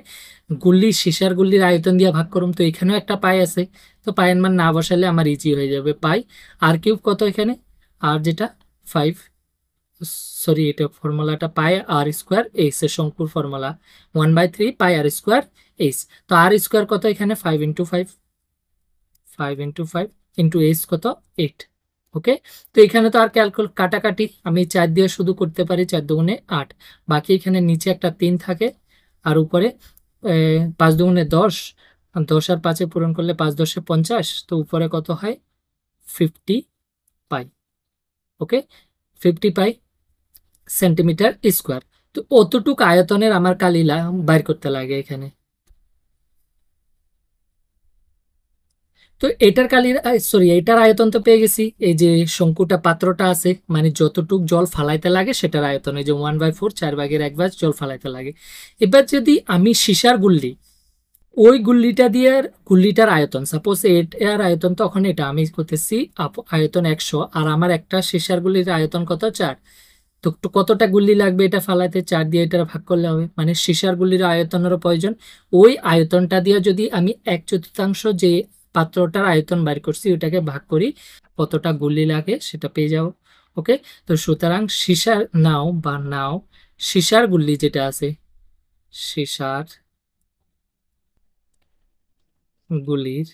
সীসার গুল্লির আয়তন দিয়ে ভাগ করুম, তো এখানেও একটা পাই আছে, তো পায়ের মান না বসালে আমার ইজি হয়ে যাবে। পাই আর কিউব কত এখানে, আর যেটা 5, সরি এটা ফর্মুলাটা পাই আর স্কোয়ার এইচ এর শঙ্কুর ফর্মুলা 1/3 পাই আর স্কোয়ার এইচ। তো আর স্কোয়ার কত এখানে 5 ইন্টু 5 ইন্টু এইচ কত 8। ওকে, তো এখানে তো আর কাটাকাটি আমি 4 দিয়ে শুধু করতে পারি, 4 দুগুণে 8, বাকি এখানে নিচে একটা 3 থাকে আর উপরে 5 দুগুণে 10, 10 আর 5 পূরণ করলে 5 10 50, তো উপরে কত হয় 50 পাই। ওকে, 50 পাই সেন্টিমিটার স্কোয়ার। তো অতটুক আয়তনের আমার কালিলা বাইর করতে লাগে এখানে। তো এটার এটার আয়তন তো পেয়ে গেছি, এই যে শঙ্কুটা পাত্রটা আছে মানে যতটুক জল ফালাইতে লাগে সেটার আয়তন, এই যে 1/4 4/1 জল ফালাইতে লাগে। এবার যদি আমি সীসার গুল্লি, ওই গুল্লিটার আয়তন, সাপোজ এর আয়তন তখন এটা আমি করতেছি আয়তন 100 আর আমার একটা সীসার গুল্লির আয়তন কত 4, তো কতটা গুল্লি লাগবে এটা ফালাইতে, 4 দিয়ে এটা ভাগ করলে হবে, মানে সীসার গুল্লির আয়তনেরও প্রয়োজন। ওই আয়তনটা দিয়ে যদি আমি 1/4 যে পাত্রটার আয়তন বাইর করছি ওটাকে ভাগ করি কতটা গুল্লি লাগে সেটা পেয়ে যাও। ওকে, তো সুতরাং সীসার গুল্লি যেটা আছে, সীসার গুলির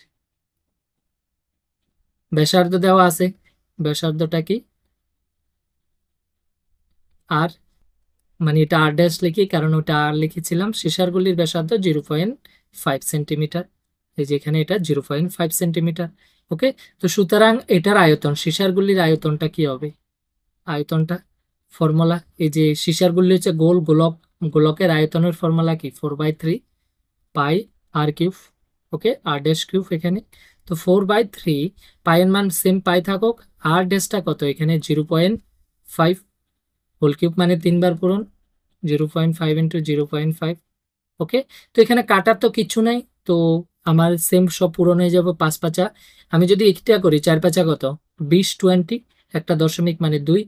ব্যাসার্ধ দেওয়া আছে, ব্যাসার্ধটা কি আর, মানে এটা আর ড্যাশ লিখি কারণ ওটা আর লিখেছিলাম, সীসারগুলির ব্যাসার্ধ 0.5 সেন্টিমিটার, এই যে এখানে এটা 0.5 সেন্টিমিটার। ওকে, তো সুতরাং এটার আয়তন, সীসারগুলির আয়তনটা কি হবে, আয়তনটা ফর্মুলা, এই যে সীসারগুলি হচ্ছে গোলকের আয়তনের ফর্মুলা কি 4/3 পাই আর কিউব। ওকে, আর ড্যাশ কিউব এখানে, তো 4/3 পাইয়ের মান সেম পাই থাকুক, আর ড্যাশটা কত এখানে 0.5 হোল কিউব মানে 3 বার পূরণ, 0.5 ইন্টু 0.5। ওকে, তো এখানে কাটার তো কিছু নাই, তো আমার সেম সব পূরণ হয়ে যাবে 5 5। আমি যদি এটা করি 4 5 কত 20 20, একটা দশমিক মানে 2,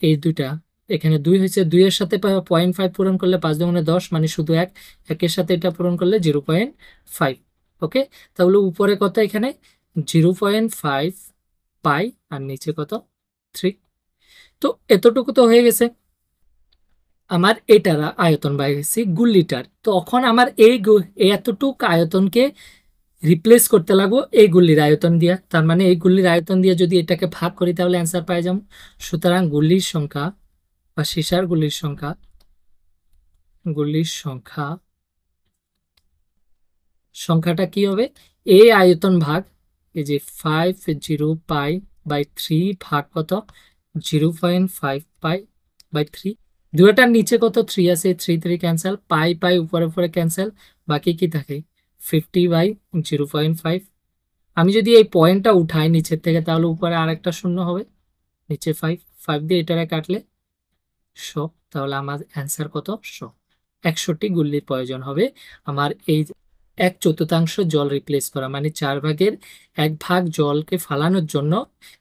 এই দুইটা এখানে 2 হয়েছে, 2 এর সাথে 0.5 পূরণ করলে 5 দুগুণে 10 মানে শুধু 1, একের সাথে এটা পূরণ করলে 0.5। ওকে, তাহলে উপরে কত এখানে 0.5 পাই আর নিচে কত 3। তো এতটুকু তো হয়ে গেছে, আমার এটার আয়তন বাইরে গেছে গুল্লিটার, তখন আমার এতটুক আয়তনকে রিপ্লেস করতে লাগবো এই গুল্লির আয়তন দিয়া, তার মানে এই গুল্লির আয়তন দিয়ে যদি এটাকে ভাগ করি তাহলে অ্যান্সার পাই যাবো। সুতরাং গুল্লির সংখ্যা বা সীসার সংখ্যাটা কি হবে, এই আয়তন ভাগ এই যে 50 পাই বাই 3 ভাগ কত 0.5 পাই বাই 3, দুইটার নিচে কত 3 আছে, 3 3 ক্যান্সেল, পাই পাই উপরে উপরে ক্যান্সেল, বাকি কি থাকে 50/0.5। আমি যদি এই পয়েন্টটা উঠাই নিচের থেকে তাহলে উপরে আরেকটা শূন্য হবে, নিচে 5 5 দিয়ে এটারে কাটলে 100, তাহলে আমার অ্যান্সার কত 100। 100টি গুল্লির প্রয়োজন হবে আমার এই 1/4 জল রিপ্লেস করা, মানে 1/4 জলকে ফালানোর জন্য।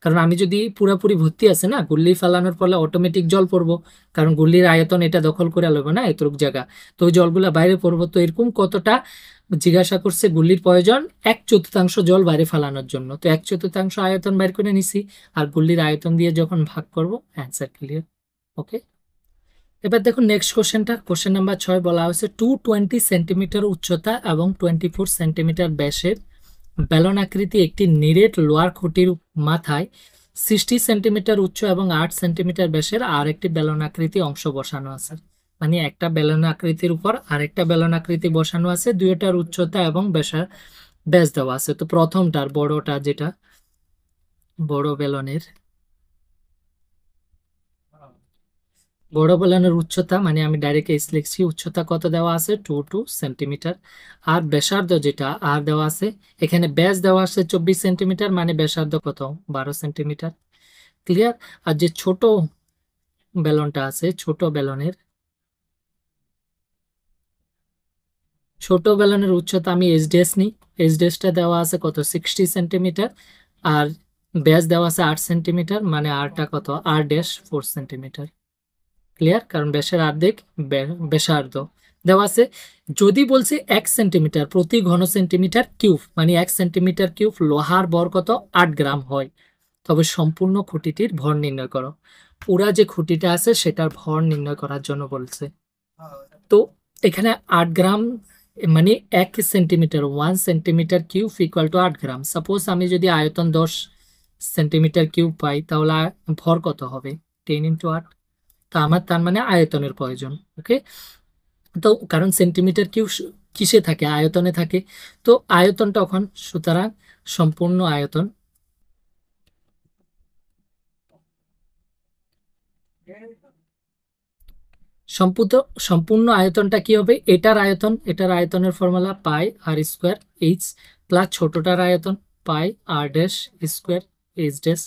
কারণ আমি যদি পুরোপুরি ভর্তি আছে না, গুল্লি ফালানোর ফলে অটোমেটিক জল পড়বো, কারণ গুল্লির আয়তন এটা দখল করে লইব না এতটুক জায়গা, তো ওই জলগুলা বাইরে পড়বো। তো এরকম কতটা জিজ্ঞাসা করছে গুল্লির প্রয়োজন 1/4 জল বাইরে ফালানোর জন্য, তো 1/4 আয়তন বাইর করে নিছি, আর গুল্লির আয়তন দিয়ে যখন ভাগ করব অ্যান্সার ক্লিয়ার। ওকে, এবার দেখুন নেক্সট কোশ্চেনটা, কোশ্চেন নাম্বার 6 বলা হয়েছে 220 সেন্টিমিটার উচ্চতা এবং 24 সেন্টিমিটার ব্যাসের বেলন আকৃতি একটি নিরেট লোয়ার খুঁটির মাথায় 60 সেন্টিমিটার উচ্চ এবং 8 সেন্টিমিটার ব্যাসের আর একটি বেলন আকৃতি অংশ বসানো আছে। মানে একটা বেলন আকৃতির উপর আরেকটা বেলন আকৃতি বসানো আছে, দুইটার উচ্চতা এবং ব্যাস দেওয়া আছে। তো প্রথমটার বড়টা, যেটা বড় বেলনের উচ্চতা, মানে আমি ডাইরেক্ট এস লিখছি, উচ্চতা কত দেওয়া আছে 2 সেন্টিমিটার, আর ব্যাসার্ধ যেটা আর দেওয়া আছে, এখানে ব্যাস দেওয়া আছে 24 সেন্টিমিটার, মানে ব্যাসার্ধ কত 12 সেন্টিমিটার। ক্লিয়ার। আর যে ছোট বেলনটা আছে, ছোট বেলনের উচ্চতা আমি এসডিএস নিই, এসডিএসটা দেওয়া আছে কত 60 সেন্টিমিটার, আর ব্যাস দেওয়া আছে 8 সেন্টিমিটার, মানে আরটা কত আর ড্যাশ 4 সেন্টিমিটার। ক্লিয়ার, কারণ ব্যাসের অর্ধেক ব্যাসার্ধ দেওয়া আছে। যদি বলছে 1 সেন্টিমিটার প্রতি ঘন সেন্টিমিটার কিউব, মানে 1 সেন্টিমিটার কিউব লোহার ভর কত 8 গ্রাম হয়, তবে সম্পূর্ণ খুঁটিটির ভর নির্ণয় করো। পুরা যে খুঁটিটা আছে সেটার ভর নির্ণয় করার জন্য বলছে। তো এখানে 8 গ্রাম মানে 1 centimetre, 1 centimetre cube equal to 8 gram. Suppose আমি যদি আয়তন 10 সেন্টিমিটার কিউব পাই, তাহলে ভর কত হবে 10 × 8। তা আমার তার মানে আয়তনের প্রয়োজন। ওকে, তো কারণ সেন্টিমিটার কিউব কিসে থাকে, আয়তনে থাকে, তো আয়তন তখন, সুতরাং সম্পূর্ণ আয়তন সম্পূর্ণ আয়তনটা কি হবে, এটার আয়তনের formula pi R square H plus ছোটটার আয়তন pi R dash square H dash.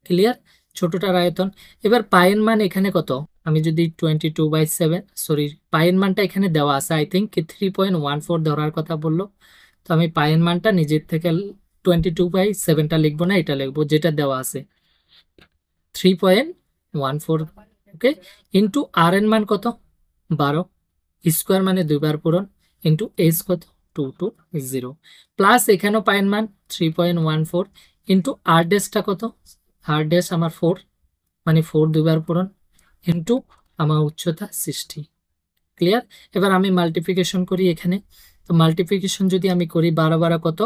Clear, ছোটটার আয়তন। এবার পায়ের মান এখানে কত, আমি যদি 22/7, সরি পায়ের মানটা এখানে দেওয়া আছে আই থিঙ্ক 3.14 ধরার কথা বললো, তো আমি পায়ের মানটা নিজের থেকে 22/7টা লিখবো না, এটা লিখবো যেটা দেওয়া আছে 3.14। ওকে, ইন্টু আর এর মান কত 12, স্কোয়ার মানে 2 বার পূরণ, ইন্টু এইচ কত 220, প্লাস এখানেও পায়ের মান 3.14, ইন্টু আর ড্যাশটা কত, আর ড্যাশ আমার 4, মানে 4 2 বার পূরণ, ইন্টু আমার উচ্চতা 60। ক্লিয়ার। এবার আমি মাল্টিপ্লিকেশন করি এখানে, তো মাল্টিপ্লিকেশন যদি আমি করি 12 12 কত,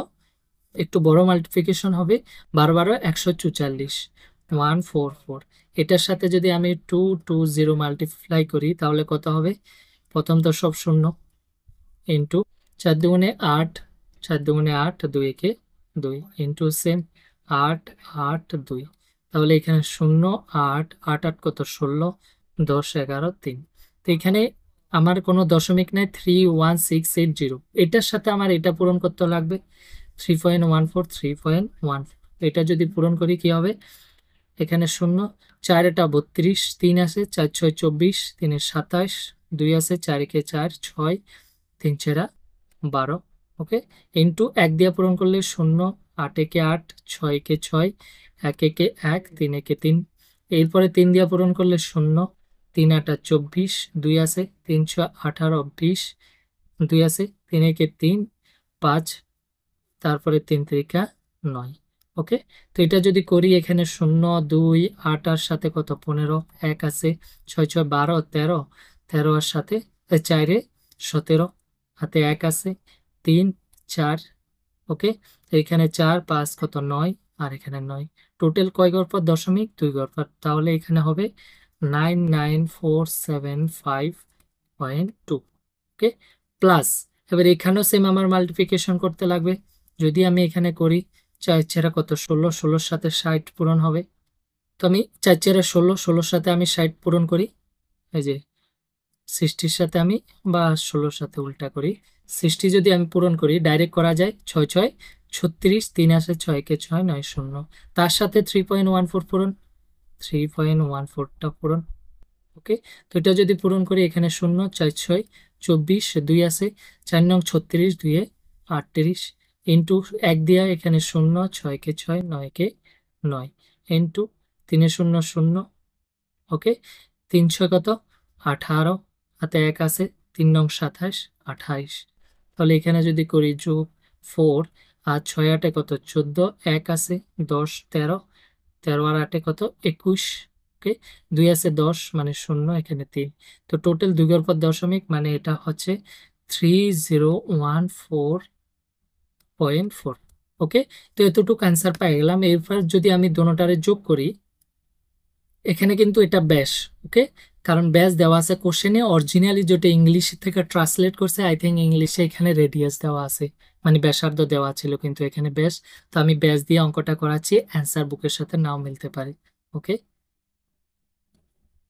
একটু বড় মাল্টিপ্লিকেশন হবে, 12 12 144, 144। এটার সাথে যদি আমি 220 মাল্টিপ্লাই করি তাহলে কত হবে, প্রথম তো সব শূন্য, ইন্টু 4 দুগুণে 8, 4 দুগুণে 8, 2 একে 2, ইন্টু সেম 8 8 2, তাহলে এখানে 0 8 8 8 কত 16, 10 11 3। তো এখানে আমার কোনো দশমিক নাই, 31680, এটার সাথে আমার এটা পূরণ করতে লাগবে 3.14 3.14। এটা যদি পূরণ করি কি হবে, এখানে 0 4 এটা 32, 3 আছে 4 6 24, 3 27, 2 আছে 4 একে 4 6, 3 4 12। ওকে, ইন্টু 1 দিয়ে পূরণ করলে 0 8 একে 8, 6 একে 6, 1 একে 1, 3 একে 3, এরপরে 3 দিয়ে পূরণ করলে 0 3 8 24, 2 আছে 3 6 18 20, 2 আছে 3 একে 3 5, তারপরে 3 3 9। ওকে, তো এটা যদি করি এখানে 0 2 8 আর সাথে কত 15, 1 আছে 6 6 12 13, 13 আর সাথে 4 17, হাতে 1 আছে 3 4। ওকে, এখানে 4 5 কত 9, আর এখানে 9, টোটাল কয় ঘর পর দশমিক 2 ঘর পর, তাহলে এখানে হবে 99475.2। ওকে, প্লাস এবার এখানেও সেম আমার মাল্টিপ্লিকেশন করতে লাগবে, যদি আমি এখানে করি 4 4 কত 16, 16 সাথে 60 পূরণ হবে, তো আমি 4 4 16, 16 সাথে আমি 60 পূরণ করি, এই যে 60 সাথে আমি বা 16 সাথে উল্টা করি, 60 যদি আমি পূরণ করি ডাইরেক্ট করা যায়, 6 6 36, 3 আসে 6 কে 6 9 0, তার সাথে 3.14 পূরণ, 3.14টা পূরণ। ওকে, তো এটা যদি পূরণ করি এখানে 0 4 6 24, 2 আছে 4 নং 36, 2 38 ইন্টু 1 দিয়া এখানে 0 6 কে 6 9 কে 9 ইন্টু 3 0 0। ওকে, 300 কত 18, হাতে 1 আছে 3 নং 27 28। তাহলে এখানে যদি করি যোগ 4 আর 6 8 কত 14, 1 আছে 10 13, 13 আর 8 কত 21। ওকে, 2 আছে 10 মানে 0, এখানে 3। তো টোটাল 2 এর পর দশমিক মানে এটা হচ্ছে 3014.4। ওকে, তো এতটুকু অ্যান্সার পাই গেলাম। এরপর যদি আমি দোনোটারে যোগ করি, এখানে কিন্তু এটা ব্যাস। ওকে, কারণ ব্যাস দেওয়া আছে কোশ্চেনে, অরিজিনালি যেটা ইংলিশ থেকে ট্রান্সলেট করছে আই থিঙ্ক ইংলিশে এখানে রেডিয়াস দেওয়া আছে, মানে ব্যাসার্ধ দেওয়া ছিল, কিন্তু এখানে ব্যাস। তো আমি ব্যাস দিয়ে অঙ্কটা করাচ্ছি, অ্যান্সার বুকের সাথে নাও মিলতে পারে। ওকে,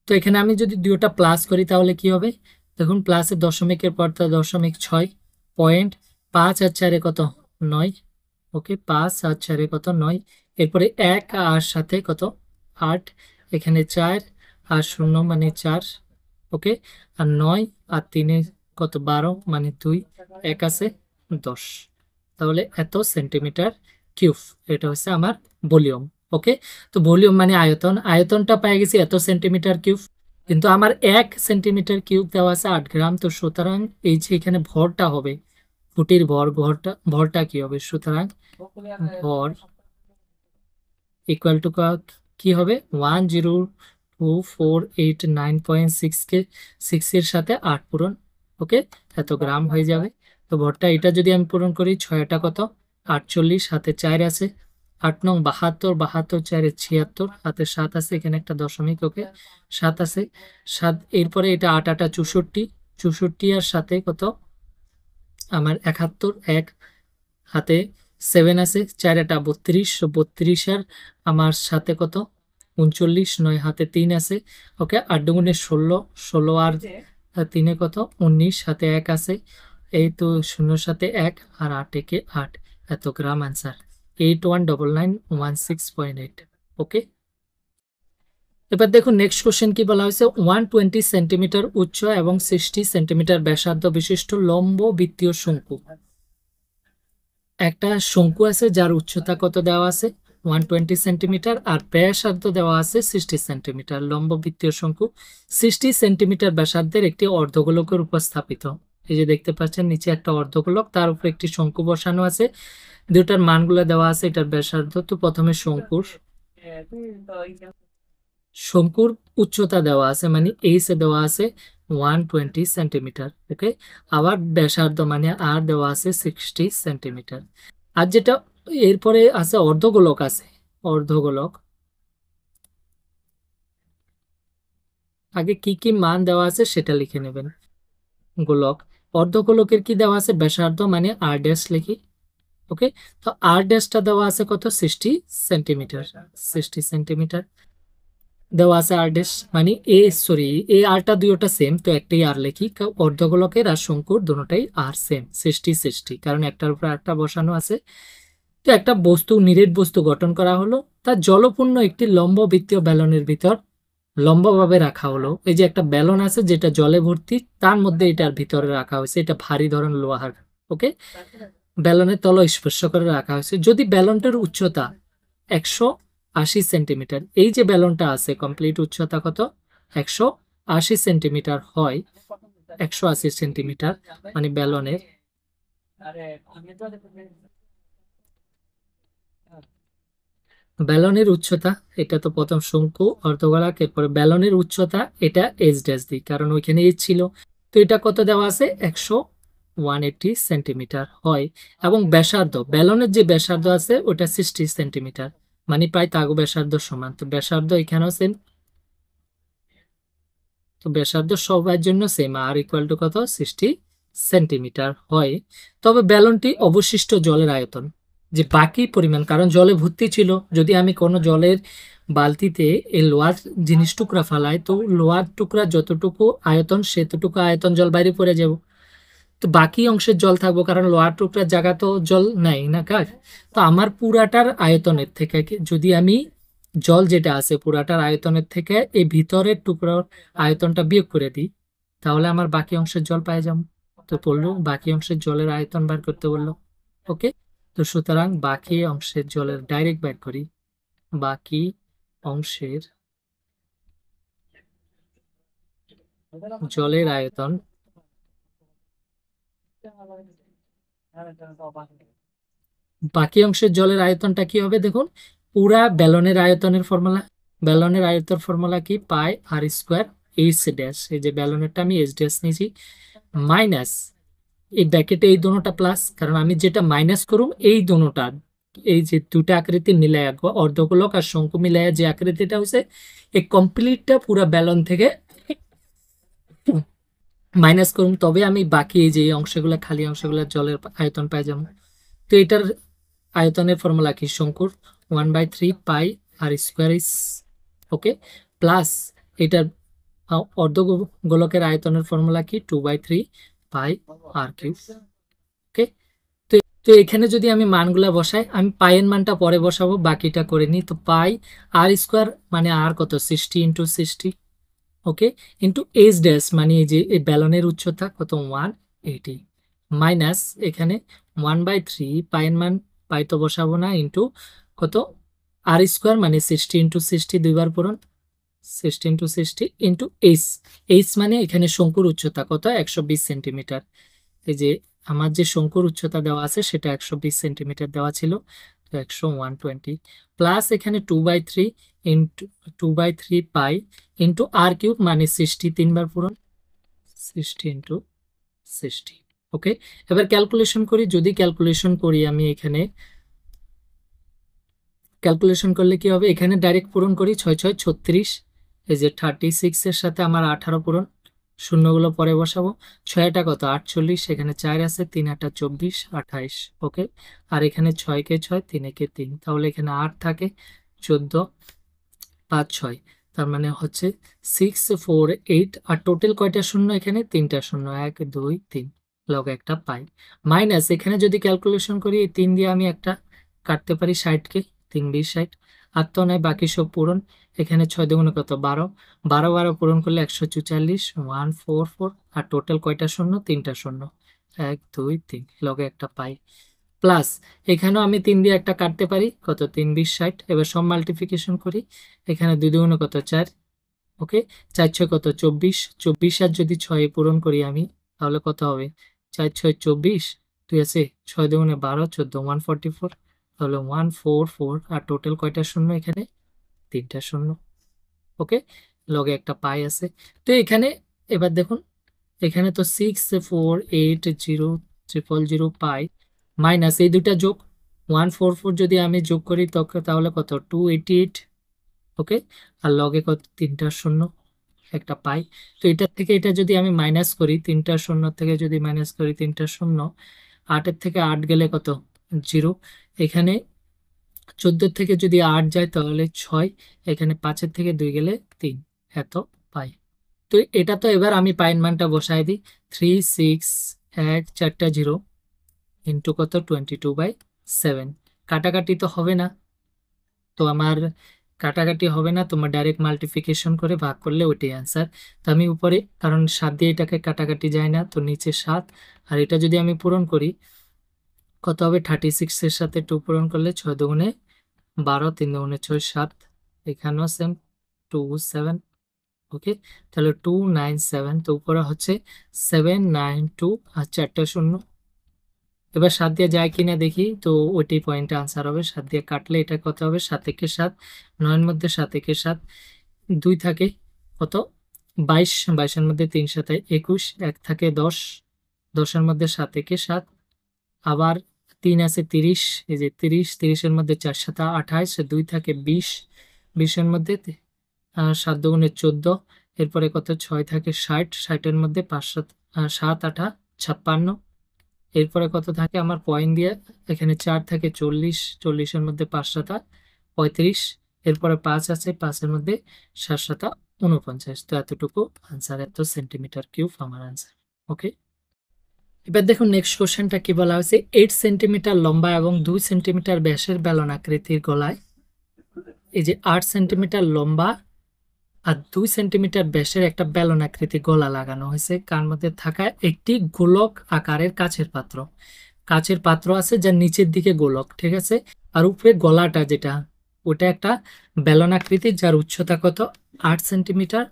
তো এখানে আমি যদি দুটোটা প্লাস করি তাহলে কি হবে, দেখুন প্লাসের দশমিকের পর তো 0.6 পয়েন্ট, 5 আর 4 কত 9। ওকে, 5 আর 4 কত 9, এরপরে 1 আর সাথে কত 8, এখানে 4 আর 0 মানে 4। ওকে, আর 9 আর 3 কত 12 মানে 2, 1 আছে 10। তাহলে এত সেন্টিমিটার কিউব, এটা হচ্ছে আমার ভলিউম। ওকে, তো ভলিউম মানে আয়তন, আয়তনটা পেয়ে গেছি এত সেন্টিমিটার কিউব, কিন্তু আমার 1 সেন্টিমিটার কিউব দেওয়া আছে 8 গ্রাম। তো সুতরাং এই যে এখানে ভরটা হবে, ফুটির ভর, ভরটা কি হবে, সুতরাং ভর ইকুয়াল টু কি হবে 102,489.6 কে 6 এর সাথে 8 পূরণ। ওকে, এত গ্রাম হয়ে যাবে। তো ভরটা এটা যদি আমি পূরণ করি, 6টা কত 48, হাতে 4 আছে 8 নং 72, 72 4 76, হাতে 7 আছে, এখানে একটা দশমিক। ওকে, 7 আছে 7, এরপরে এটা 8 8 64, 64 আর সাথে কত আমার 71, 1 হাতে 7 আছে, 4 এটা 32, 32 আর আমার সাথে কত 39, 9 হাতে 3 আছে। ওকে, 8 দুগুণে 16, 16 আর 3 কত 19, হাতে 1 আছে, এই তো 0 সাথে 1 আর 8 একে 8, এত গ্রাম আনসার 819916.8। ওকে, এবার দেখুন নেক্সট কোশ্চেন কি বলা হয়েছে, 120 সেন্টিমিটার উচ্চ এবং 60 সেন্টিমিটার ব্যাসার্ধ বিশিষ্ট লম্ব বৃত্তীয় শঙ্কু। একটা শঙ্কু আছে যার উচ্চতা কত দেওয়া আছে 120 সেন্টিমিটার আর ব্যাসার্ধ দেওয়া আছে 60 সেন্টিমিটার, লম্ব বৃত্তীয় শঙ্কু 60 সেন্টিমিটার ব্যাসার্ধের একটি অর্ধগোলকের উপর স্থাপিত। এই যে দেখতে পাচ্ছেন নিচে একটা অর্ধগোলক, তার উপর একটি শঙ্কু বসানো আছে, দুটার মানগুলো দেওয়া আছে, এটার ব্যাসার্ধ। তো প্রথমে শঙ্কুর উচ্চতা দেওয়া আছে, মানে এইচ দেওয়া আছে 120 সেন্টিমিটার। ওকে, আবার ব্যাসার্ধ মানে আর দেওয়া আছে 60 সেন্টিমিটার। আর যেটা এরপরে আছে অর্ধগোলক আছে, অর্ধগোলক আগে কি কি মান দেওয়া আছে সেটা লিখে নেবেন। গোলক, অর্ধগোলকের কি দেওয়া আছে ব্যাসার্ধ মানে আর ড্যাশ লিখি। ওকে, তো আর ড্যাশটা দেওয়া আছে কত 60 সেন্টিমিটার, 60 সেন্টিমিটার দেওয়া আছে আর ড্যাশ, মানে এই আরটা দুইটা সেম, তো একটাই আর লিখি। অর্ধগোলকের আর শঙ্কুর দুটোটাই আর সেম 60 60, কারণ একটার উপর আরেকটা বসানো আছে। তো একটা বস্তু নিরেট বস্তু গঠন করা হলো, তার জলপূর্ণ একটি লম্ব বৃত্তীয় ব্যালনের ভিতর লম্বভাবে রাখা হলো। এই যে একটা ব্যালন আছে যেটা জলে ভর্তি, তার মধ্যে এটার ভিতরে রাখা হয়েছে, এটা ভারী ধরন লোহার। ওকে, ব্যালনের তল স্পর্শ করে রাখা হয়েছে। যদি ব্যালনটার উচ্চতা 180 সেন্টিমিটার, এই যে ব্যালনটা আছে কমপ্লিট উচ্চতা কত 180 সেন্টিমিটার হয়, 180 সেন্টিমিটার মানে ব্যালনের ব্যালনের উচ্চতা, এটা তো প্রথম শঙ্কু অর্ধগোলক, এরপরে ব্যালনের উচ্চতা এটা এইচ ড্যাশ দিই কারণ ওইখানে এইচ ছিল। তো এটা কত দেওয়া আছে 180 সেন্টিমিটার হয়, এবং ব্যাসার্ধ ব্যালনের যে ব্যাসার্ধ আছে ওটা 60 সেন্টিমিটার, মানে প্রায় তাগো ব্যাসার্ধ সমান। তো ব্যাসার্ধ এখানেও সেম, তো ব্যাসার্ধ সবার জন্য সেম, আর ইকুয়াল টু কত 60 সেন্টিমিটার হয়। তবে ব্যালনটি অবশিষ্ট জলের আয়তন, যে বাকি পরিমাণ, কারণ জলে ভর্তি ছিল, যদি আমি কোনো জলের বালতিতে এই লোহার জিনিস টুকরা ফালাই, তো লোহার টুকরা যতটুকু আয়তন সেতটুকু আয়তন জল বাইরে পড়ে যাব, তো বাকি অংশের জল থাকবো, কারণ লোহার টুকরার জায়গা তো জল নাই না কার। তো আমার পুরাটার আয়তনের থেকে যদি আমি জল যেটা আছে পুরাটার আয়তনের থেকে এই ভিতরের টুকরার আয়তনটা বিয়োগ করে দিই, তাহলে আমার বাকি অংশের জল পেয়ে যাবো। তো বললো বাকি অংশের জলের আয়তন বার করতে বললো। ওকে, তো সুতরাং বাকি অংশের জলের ডাইরেক্ট বের করি। বাকি অংশের জলের আয়তন বাকি অংশের জলের আয়তনটা কি হবে দেখুন, পুরা ব্যালনের আয়তনের ফর্মুলা, ব্যালনের আয়তন ফর্মুলা কি, পাই আর স্কোয়ার এইচ ড্যাশ, এই যে ব্যালনেরটা আমি এইচ ড্যাশ নিয়েছি, মাইনাস এই ব্র্যাকেটে এই দুটোটা প্লাস, কারণ আমি যেটা মাইনাস করুম এই দুটোটা, এই যে দুটা আকৃতি মিলাই অর্ধগোলক আর শঙ্কু মিলাই যে আকৃতিটা হয়েছে, এই কমপ্লিটটা পুরা ব্যালন থেকে মাইনাস করুন, তবে আমি বাকি এই যে অংশগুলো খালি অংশগুলোর জলের আয়তন পাই যাবো। তো এটার আয়তনের ফর্মুলা কি, শঙ্কুর 1/3 পাই আর স্কোয়ার ইস, ওকে, প্লাস এটার অর্ধগোলকের আয়তনের ফর্মুলা কি, 2/3 পাই আর কিউব। ওকে, তো তো এখানে যদি আমি মানগুলা বসাই, আমি পাইয়ের মানটা পরে বসাবো, বাকিটা করে নিই। তো পাই আর স্কোয়ার মানে আর কত, 60 × 60, ওকে, ইন্টু এইচ ড্যাশ মানে এই যে এই ব্যালনের উচ্চতা কত, 180, মাইনাস এখানে 1/3 পাইয়ের মান, পাই তো বসাবো না, ইন্টু কত আর স্কোয়ার মানে 60 × 60 দুইবার পূরণ, 60 × 60 ইন্টু এইচ, এইচ মানে এখানে শঙ্কুর উচ্চতা কত, 120 সেন্টিমিটার। এই যে আমার যে শঙ্কুর উচ্চতা দেওয়া আছে সেটা 120 সেন্টিমিটার দেওয়া ছিল, তো 120 প্লাস এখানে 2/3 ইন্টু 2/3 পাই ইন্টু আর কিউব মানে 60 তিনবার পূরণ, 60 × 60। ওকে, এবার ক্যালকুলেশন করি, যদি ক্যালকুলেশন করি আমি এখানে ক্যালকুলেশন করলে কি হবে, এখানে ডাইরেক্ট পূরণ করি, 6 6 36, এই যে 36 এর সাথে আমার 18 পূরণ, শূন্যগুলো পরে বসাবো, 6টা কত 48, এখানে 4 আছে, 3 8 24 28, ওকে, আর এখানে 6 কে 6 3 কে 3, তাহলে এখানে 8 থাকে, 14 5 6, তার মানে হচ্ছে 6 4 8, আর টোটাল কয়টা শূন্য, এখানে 3টা শূন্য, 1 2 3, লগ একটা পাই, মাইনাস এখানে যদি ক্যালকুলেশন করি এই 3 দিয়ে আমি একটা কাটতে পারি 60কে, 3 20 60, আর তো নয় বাকি সব পূরণ, এখানে 6 দুগুণে কত 12, 12 12 পূরণ করলে 144 144, আর টোটাল কয়টা শূন্য, 3টা শূন্য, 1 2 3, লগে একটা পাই, প্লাস এখানেও আমি 3 দিয়ে একটা কাটতে পারি, কত 3 20 60, এবার সব মাল্টিপ্লিকেশন করি, এখানে 2 দুগুণে কত 4, ওকে, 4 6 কত 24, 24 আর যদি 6 পূরণ করি আমি, তাহলে কত হবে, 4 6 24, ঠিক আছে, 6 দুগুণে 12 14 144, তাহলে 144, আর টোটাল কয়টা শূন্য, এখানে 3টা শূন্য, ওকে, লগে একটা পাই আছে। তো এখানে এবার দেখুন, এখানে তো 6 4 8 0 0 পাই, মাইনাস এই দুটা যোগ 144 যদি আমি যোগ করি তাহলে কত 288, ওকে, আর লগে কত 3টা শূন্য একটা পাই, তো এটার থেকে এটা যদি আমি মাইনাস করি, 3টা শূন্য থেকে যদি মাইনাস করি 3টা শূন্য, 8-এর থেকে 8 গেলে কত 0, এখানে 14 থেকে যদি 8 যায় তাহলে 6, এখানে 5-এর থেকে 2 গেলে 3, এত পাই। তো এটা তো এবার আমি পাইন মানটা বসাই দিই, 3 6 1 4টা 0 ইন্টু কত 22/7, কাটাকাটি তো হবে না, তো আমার কাটাকাটি হবে না, তোমার ডাইরেক্ট মাল্টিপ্লিকেশন করে ভাগ করলে ওইটাই অ্যান্সার। তো আমি উপরে, কারণ 7 দিয়ে এটাকে কাটাকাটি যায় না, তো নিচে 7, আর এটা যদি আমি পূরণ করি কত হবে, 36 এর সাথে 2 পূরণ করলে 6 দুগুণে 12 3 দুগুণে 6 7, এখানেও সেম 2 7, ওকে, তাহলে 297, তো উপরে হচ্ছে 792 আর 4টা শূন্য, এবার 7 দিয়ে যায় কিনা দেখি, তো ওইটাই পয়েন্টে আনসার হবে, 7 দিয়ে কাটলে এটা কত হবে, 7 একে 7, 9 এর মধ্যে 7 একে 7, 2 থাকে কত 22, 22 এর মধ্যে 3 7 21, 1 থাকে 10, 10 এর মধ্যে 7 একে 7, আবার 3 আছে 30, এই যে 30, 30 এর মধ্যে 4 7 28, 2 থাকে 20, 20 এর মধ্যে 7 দুগুণে 14, এরপরে কত 6 থাকে 60, 60 এর মধ্যে 5 7 7 8 56, এরপরে কত থাকে আমার পয়েন্ট দিয়ে, এখানে 4 থাকে 40, 40-এর মধ্যে 5 সাতা 35, এরপরে 5 আছে, 5-এর মধ্যে 7 সাতা 49। তো এতটুকু আনসার, এত সেন্টিমিটার কিউব আমার আনসার। ওকে, এবার দেখুন নেক্সট কোশ্চেনটা কি বলা হয়েছে, 8 সেন্টিমিটার লম্বা এবং 2 সেন্টিমিটার ব্যাসের বেলন আকৃতির গলায়, এই যে 8 সেন্টিমিটার লম্বা আর 2 সেন্টিমিটার ব্যাসের একটা বেলন আকৃতি গলা লাগানো হয়েছে, কার মধ্যে থাকা একটি গোলক আকারের কাচের পাত্র। কাচের পাত্র আছে যার নিচের দিকে গোলক, ঠিক আছে, আর উপরে গলাটা যেটা ওটা একটা বেলন আকৃতি, যার উচ্চতা কত 8 সেন্টিমিটার,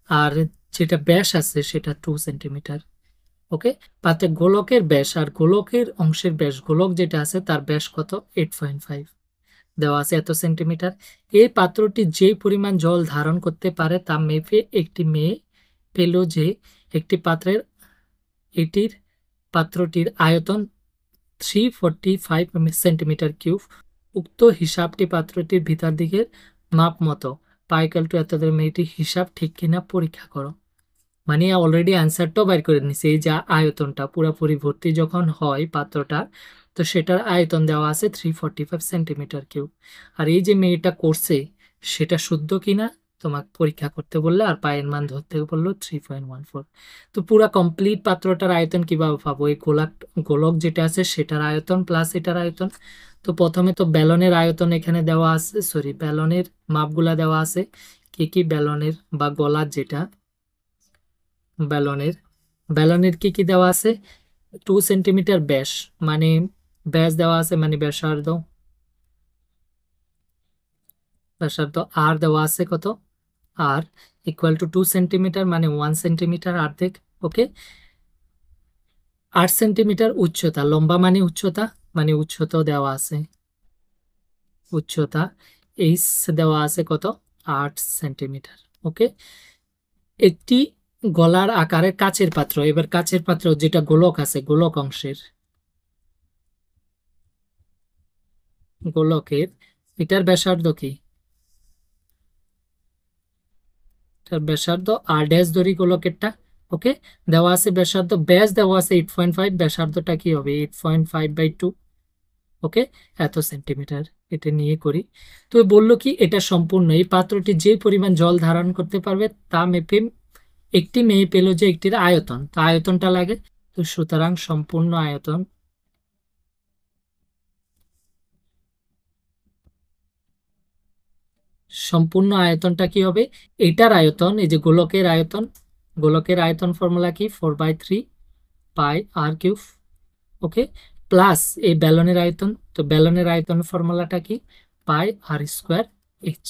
আর যেটা ব্যাস আছে সেটা 2 সেন্টিমিটার। ওকে, পাত্রে গোলকের ব্যাস আর গোলকের অংশের ব্যাস, গোলক যেটা আছে তার ব্যাস কত 8.5 দেওয়া আছে, এত সেন্টিমিটার। এই পাত্রটি যে পরিমাণ জল ধারণ করতে পারে তা মেপে একটি মেয়ে পেল যে একটি এটির পাত্রটির আয়তন 345 সেন্টিমিটার কিউব। উক্ত হিসাবটি পাত্রটির ভিতর দিকের মাপ মতো পাইকাল টু এত মেয়েটি হিসাব ঠিক কিনা পরীক্ষা করো। মানে অলরেডি অ্যান্সারটাও বাইর করে নিছে, এই যে আয়তনটা পুরোপুরি ভর্তি যখন হয় পাত্রটা, তো সেটার আয়তন দেওয়া আছে 345 সেন্টিমিটার কিউব। আর এই যে মেয়েটা করছে সেটা শুদ্ধ কিনা তোমাকে পরীক্ষা করতে বললে, আর পায়ের মান ধরতে বললো 3.14। তো পুরা কমপ্লিট পাত্রটার আয়তন কিভাবে পাবো, এই গোলক যেটা আছে সেটার আয়তন প্লাস এটার আয়তন। তো প্রথমে তো ব্যালনের আয়তন এখানে দেওয়া আছে, সরি ব্যালনের মাপগুলা দেওয়া আছে, কি কি ব্যালনের বা গলার যেটা ব্যালনের, ব্যালনের কি কি দেওয়া আছে, 2 সেন্টিমিটার ব্যাস, মানে ব্যাস দেওয়া আছে, মানে ব্যাসার্ধ, আর দেওয়া আছে কত, আর ইকুয়াল টু 2 সেন্টিমিটার মানে 1 সেন্টিমিটার অর্ধেক। ওকে, 8 সেন্টিমিটার উচ্চতা, লম্বা মানে উচ্চতা দেওয়া আছে, উচ্চতা এইচ দেওয়া আছে কত 8 সেন্টিমিটার। ওকে, একটি গলার আকারের কাচের পাত্র, এবার কাচের পাত্র যেটা গোলক আছে, গোলক অংশের, গোলকের এটার ব্যাসার্ধ কি, এটার ব্যাসার্ধ আর ড্যাশ ধরি গোলকেরটা। ওকে, দেওয়া আছে ব্যাসার্ধ, ব্যাস দেওয়া আছে 8.5, ব্যাসার্ধটা কি হবে 8.5/2। ওকে, এত সেন্টিমিটার, এটা নিয়ে করি। তো বললো কি এটা সম্পূর্ণ, এই পাত্রটি যে পরিমাণ জল ধারণ করতে পারবে তা মেপে একটি মেয়ে পেল যে একটির আয়তন, তা আয়তনটা লাগে, তো সুতরাং সম্পূর্ণ আয়তন, সম্পূর্ণ আয়তনটা কি হবে, এটার আয়তন, এই যে গোলকের আয়তন, গোলকের আয়তন ফর্মুলা কি 4/3 পাই আর কিউব। ওকে, প্লাস এই ব্যালনের আয়তন, তো ব্যালনের আয়তন ফর্মুলাটা কি পাই আর স্কোয়ার এইচ।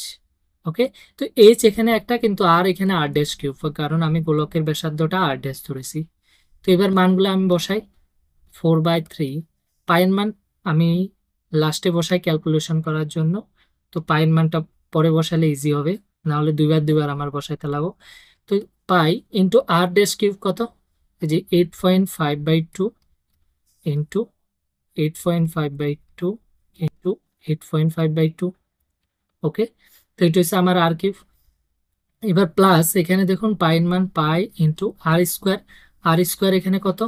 ওকে, তো এইচ এখানে একটা, কিন্তু আর এখানে আর ড্যাশ কিউব, কারণ আমি গোলকের ব্যাসার্ধটা আর ড্যাশ ধরেছি। তো এবার মানগুলো আমি বসাই, 4/3 পায়ের মান আমি লাস্টে বসাই ক্যালকুলেশন করার জন্য, তো পায়ের মানটা পরে বসালে ইজি হবে, না হলে দুইবার দুইবার আমার বসাইতে লাগবো। তো পাই ইন্টু আর ড্যাশ কিউব কত, এই যে 8.5/2 ইন্টু 8.5/2 ইন্টু 8.5/2। ওকে, তো এটা হচ্ছে আমার আর কিউব। এবার প্লাস এখানে দেখুন পাইন মান পাই ইন্টু আর স্কোয়ার, আর স্কোয়ার এখানে কত,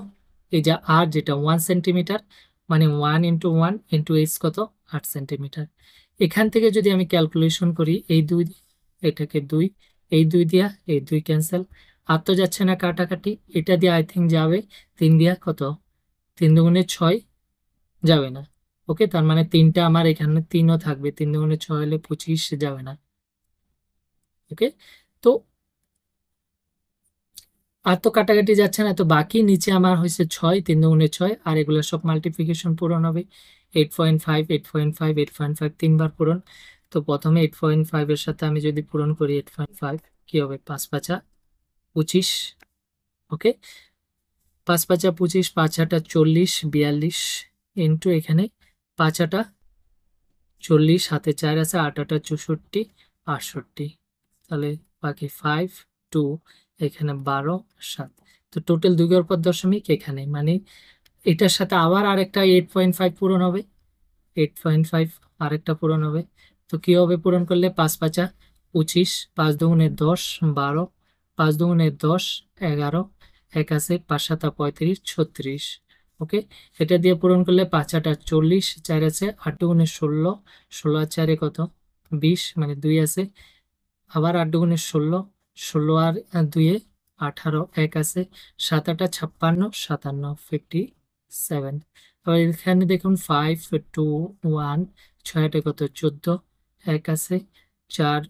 এই যে আর যেটা 1 সেন্টিমিটার, মানে 1 ইন্টু 1 ইন্টু এইচ কত 8 সেন্টিমিটার। এখান থেকে যদি আমি ক্যালকুলেশন করি, এই দুই, এটাকে 2, এই 2 দিয়া এই 2 ক্যান্সেল, আর তো যাচ্ছে না কাটাকাটি, এটা দিয়ে আই থিঙ্ক যাবে 3 দিয়া কত, 3 দুগুণে 6 যাবে না। ওকে, তার মানে 3টা আমার এখানে 3ও থাকবে, 3 দুগুণে 6 হলে 25 যাবে না। ওকে, তো আর তো কাটাকাটি যাচ্ছে না, তো বাকি নিচে আমার হয়েছে 6, 3 দুগুণে 6, আর এগুলো সব মাল্টিপ্লিকেশন পূরণ হবে, 8.5 8.5 8.5 তিনবার পূরণ। তো প্রথমে 8.5 এর সাথে আমি যদি পূরণ করি 8.5, কি হবে 5×5 = 25। ওকে, 5×5 = 25, 5×8 = 40 42 ইন্টু এখানে 5×8 = 40, হাতে 4 আছে, 8×8 = 64 68, তাহলে বাকি 5 2, এখানে 12 7, তো টোটাল 2 এর পর দশমিক এখানে, মানে এটার সাথে আবার আরেকটা 8.5 পূরণ হবে, 8.5 আরেকটা পূরণ হবে। তো কি হবে পূরণ করলে, 5×5 = 25, 5 দুগুণে 10 12, 5 দুগুণে 10 11, 1 আছে, 5×7 = 35 36। ওকে, এটা দিয়ে পূরণ করলে 5 8 40, 4 আছে 8 গুণে 16, 16 আর 4 কত 20, মানে 2 আছে, আবার 8 গুণে 16, 16 আর 2 18, 1 আছে, 7 8 56, 57, 57। আবার এখানে দেখুন 5 2 1, 6 8 কত 14, 1 আছে, 4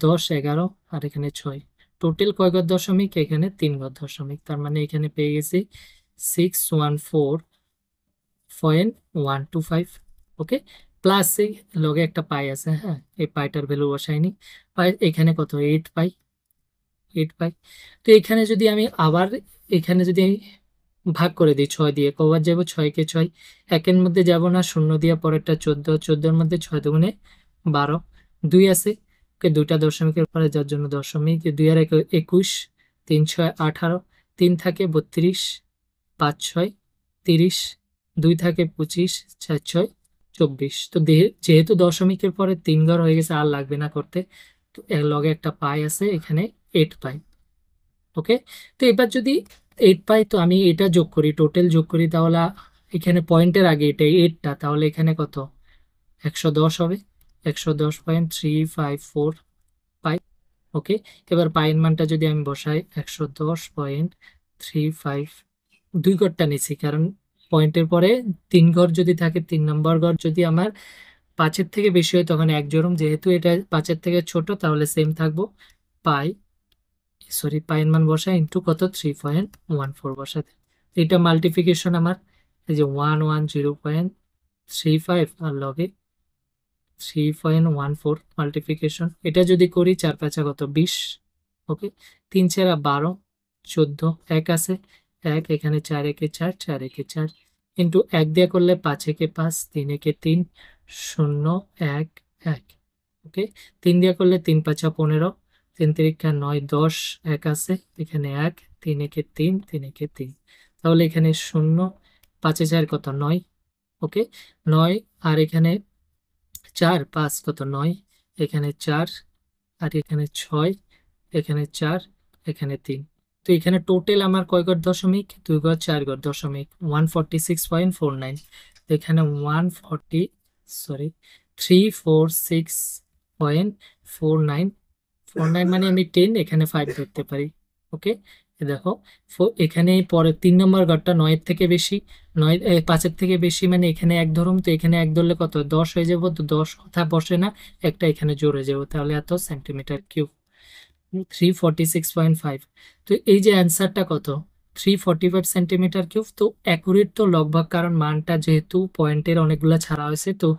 10 11, আর এখানে 6। টোটাল কয় ঘর দশমিক? এখানে 3 ঘর দশমিক। তার মানে এখানে পেয়ে গেছি 614.125। ওকে, প্লাস এই লগে একটা পাই আছে, হ্যাঁ এই পাইটার ভ্যালু বসাইনি। পাই এখানে কত 8 পাই, 8 পাই। তো এখানে যদি আমি আবার এখানে যদি আমি ভাগ করে দিই 6 দিয়ে, কবার যাব 6 কে 6, একের মধ্যে যাব না, শূন্য দিয়ে পরেরটা 14, 14 মধ্যে 6 দুগুণে 12, 2 আছে, ওকে দুইটা দশমিকের পরে যার জন্য দশমিক, 2 আর 21, 3 6 18, 3 থাকে 32, 5 6 30, 2 থাকে 25, 4 6 24। তো যেহেতু দশমিকের পরে 3 ঘর হয়ে গেছে, আর লাগবে না করতে। তো এর লগে একটা পাই আছে, এখানে 8 পাই। ওকে, তো এবার যদি 8 পাই, তো আমি এটা যোগ করি, টোটাল যোগ করি, তাহলে এখানে পয়েন্টের আগে এটা 8টা, তাহলে এখানে কত 110 হবে, 110.354 পাই। ওকে, এবার পাইয়ের মানটা যদি আমি বসাই 110.35, 2 ঘরটা নিছি কারণ পয়েন্টের পরে 3 ঘর যদি থাকে, 3 নম্বর ঘর যদি আমার 5-এর থেকে বেশি হয় তখন 1 জোড়ম, যেহেতু এটা 5-এর থেকে ছোট তাহলে সেম থাকবো, পাই পাইয়ের মান বসাই ইন্টু কত 3.14 বসাতে। এটা মাল্টিপ্লিকেশন আমার এই যে 110.35 আর লগে 3.14 মাল্টিপ্লিকেশন। এটা যদি করি 4 5 কত 20, ওকে 3 4 12, 14, 1 আছে 1, এখানে 4 1 4, 4 1 4, ইন্টু 1 দিয়ে করলে 5 1 5, 3 1 3, 0 1 1। ওকে, 3 দিয়ে করলে 3 5 15, 3 3 9 10, 1 আছে এখানে 1, 3 1 3, 3 1 3, তাহলে এখানে 0 5 4 কত 9, ওকে 9, আর এখানে 4 5 কত 9, এখানে 4, আর এখানে 6, এখানে 4, এখানে 3। তো এখানে টোটাল আমার কয় ঘর দশমিক? 2 ঘর 4 ঘর দশমিক, 146.49। তো এখানে 346.49 মানে আমি 10, এখানে 5 ধরতে পারি। ওকে, দেখো এখানে পরে 3 নম্বর ঘরটা 9-এর থেকে বেশি, 5-এর থেকে বেশি, মানে এখানে 1 ধরুন, তো এখানে 1 ধরলে কত 10 হয়ে যাব, তো 10 কথা বসে না, একটা এখানে জোরে যাব, তাহলে এত সেন্টিমিটার কিউব, 346.5। তো এই যে অ্যান্সারটা কত 345 সেন্টিমিটার কিউব। তো অ্যাকুরেট তো লগভগ, কারণ মানটা যেহেতু পয়েন্টের অনেকগুলো ছাড়া হয়েছে, তো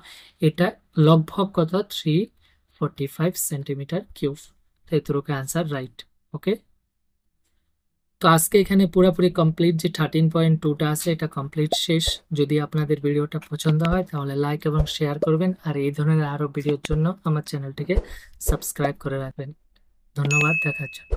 এটা লগভগ কত 345 সেন্টিমিটার কিউব। তো এতটুকু অ্যান্সার রাইট। ওকে, তো আজকে এখানে পুরোপুরি কমপ্লিট, যে 13.2টা আছে এটা কমপ্লিট শেষ। যদি আপনাদের ভিডিওটা পছন্দ হয় তাহলে লাইক এবং শেয়ার করবেন, আর এই ধরনের আরো ভিডিওর জন্য আমার চ্যানেলটিকে সাবস্ক্রাইব করে রাখবেন। ধন্যবাদ, দেখার জন্য।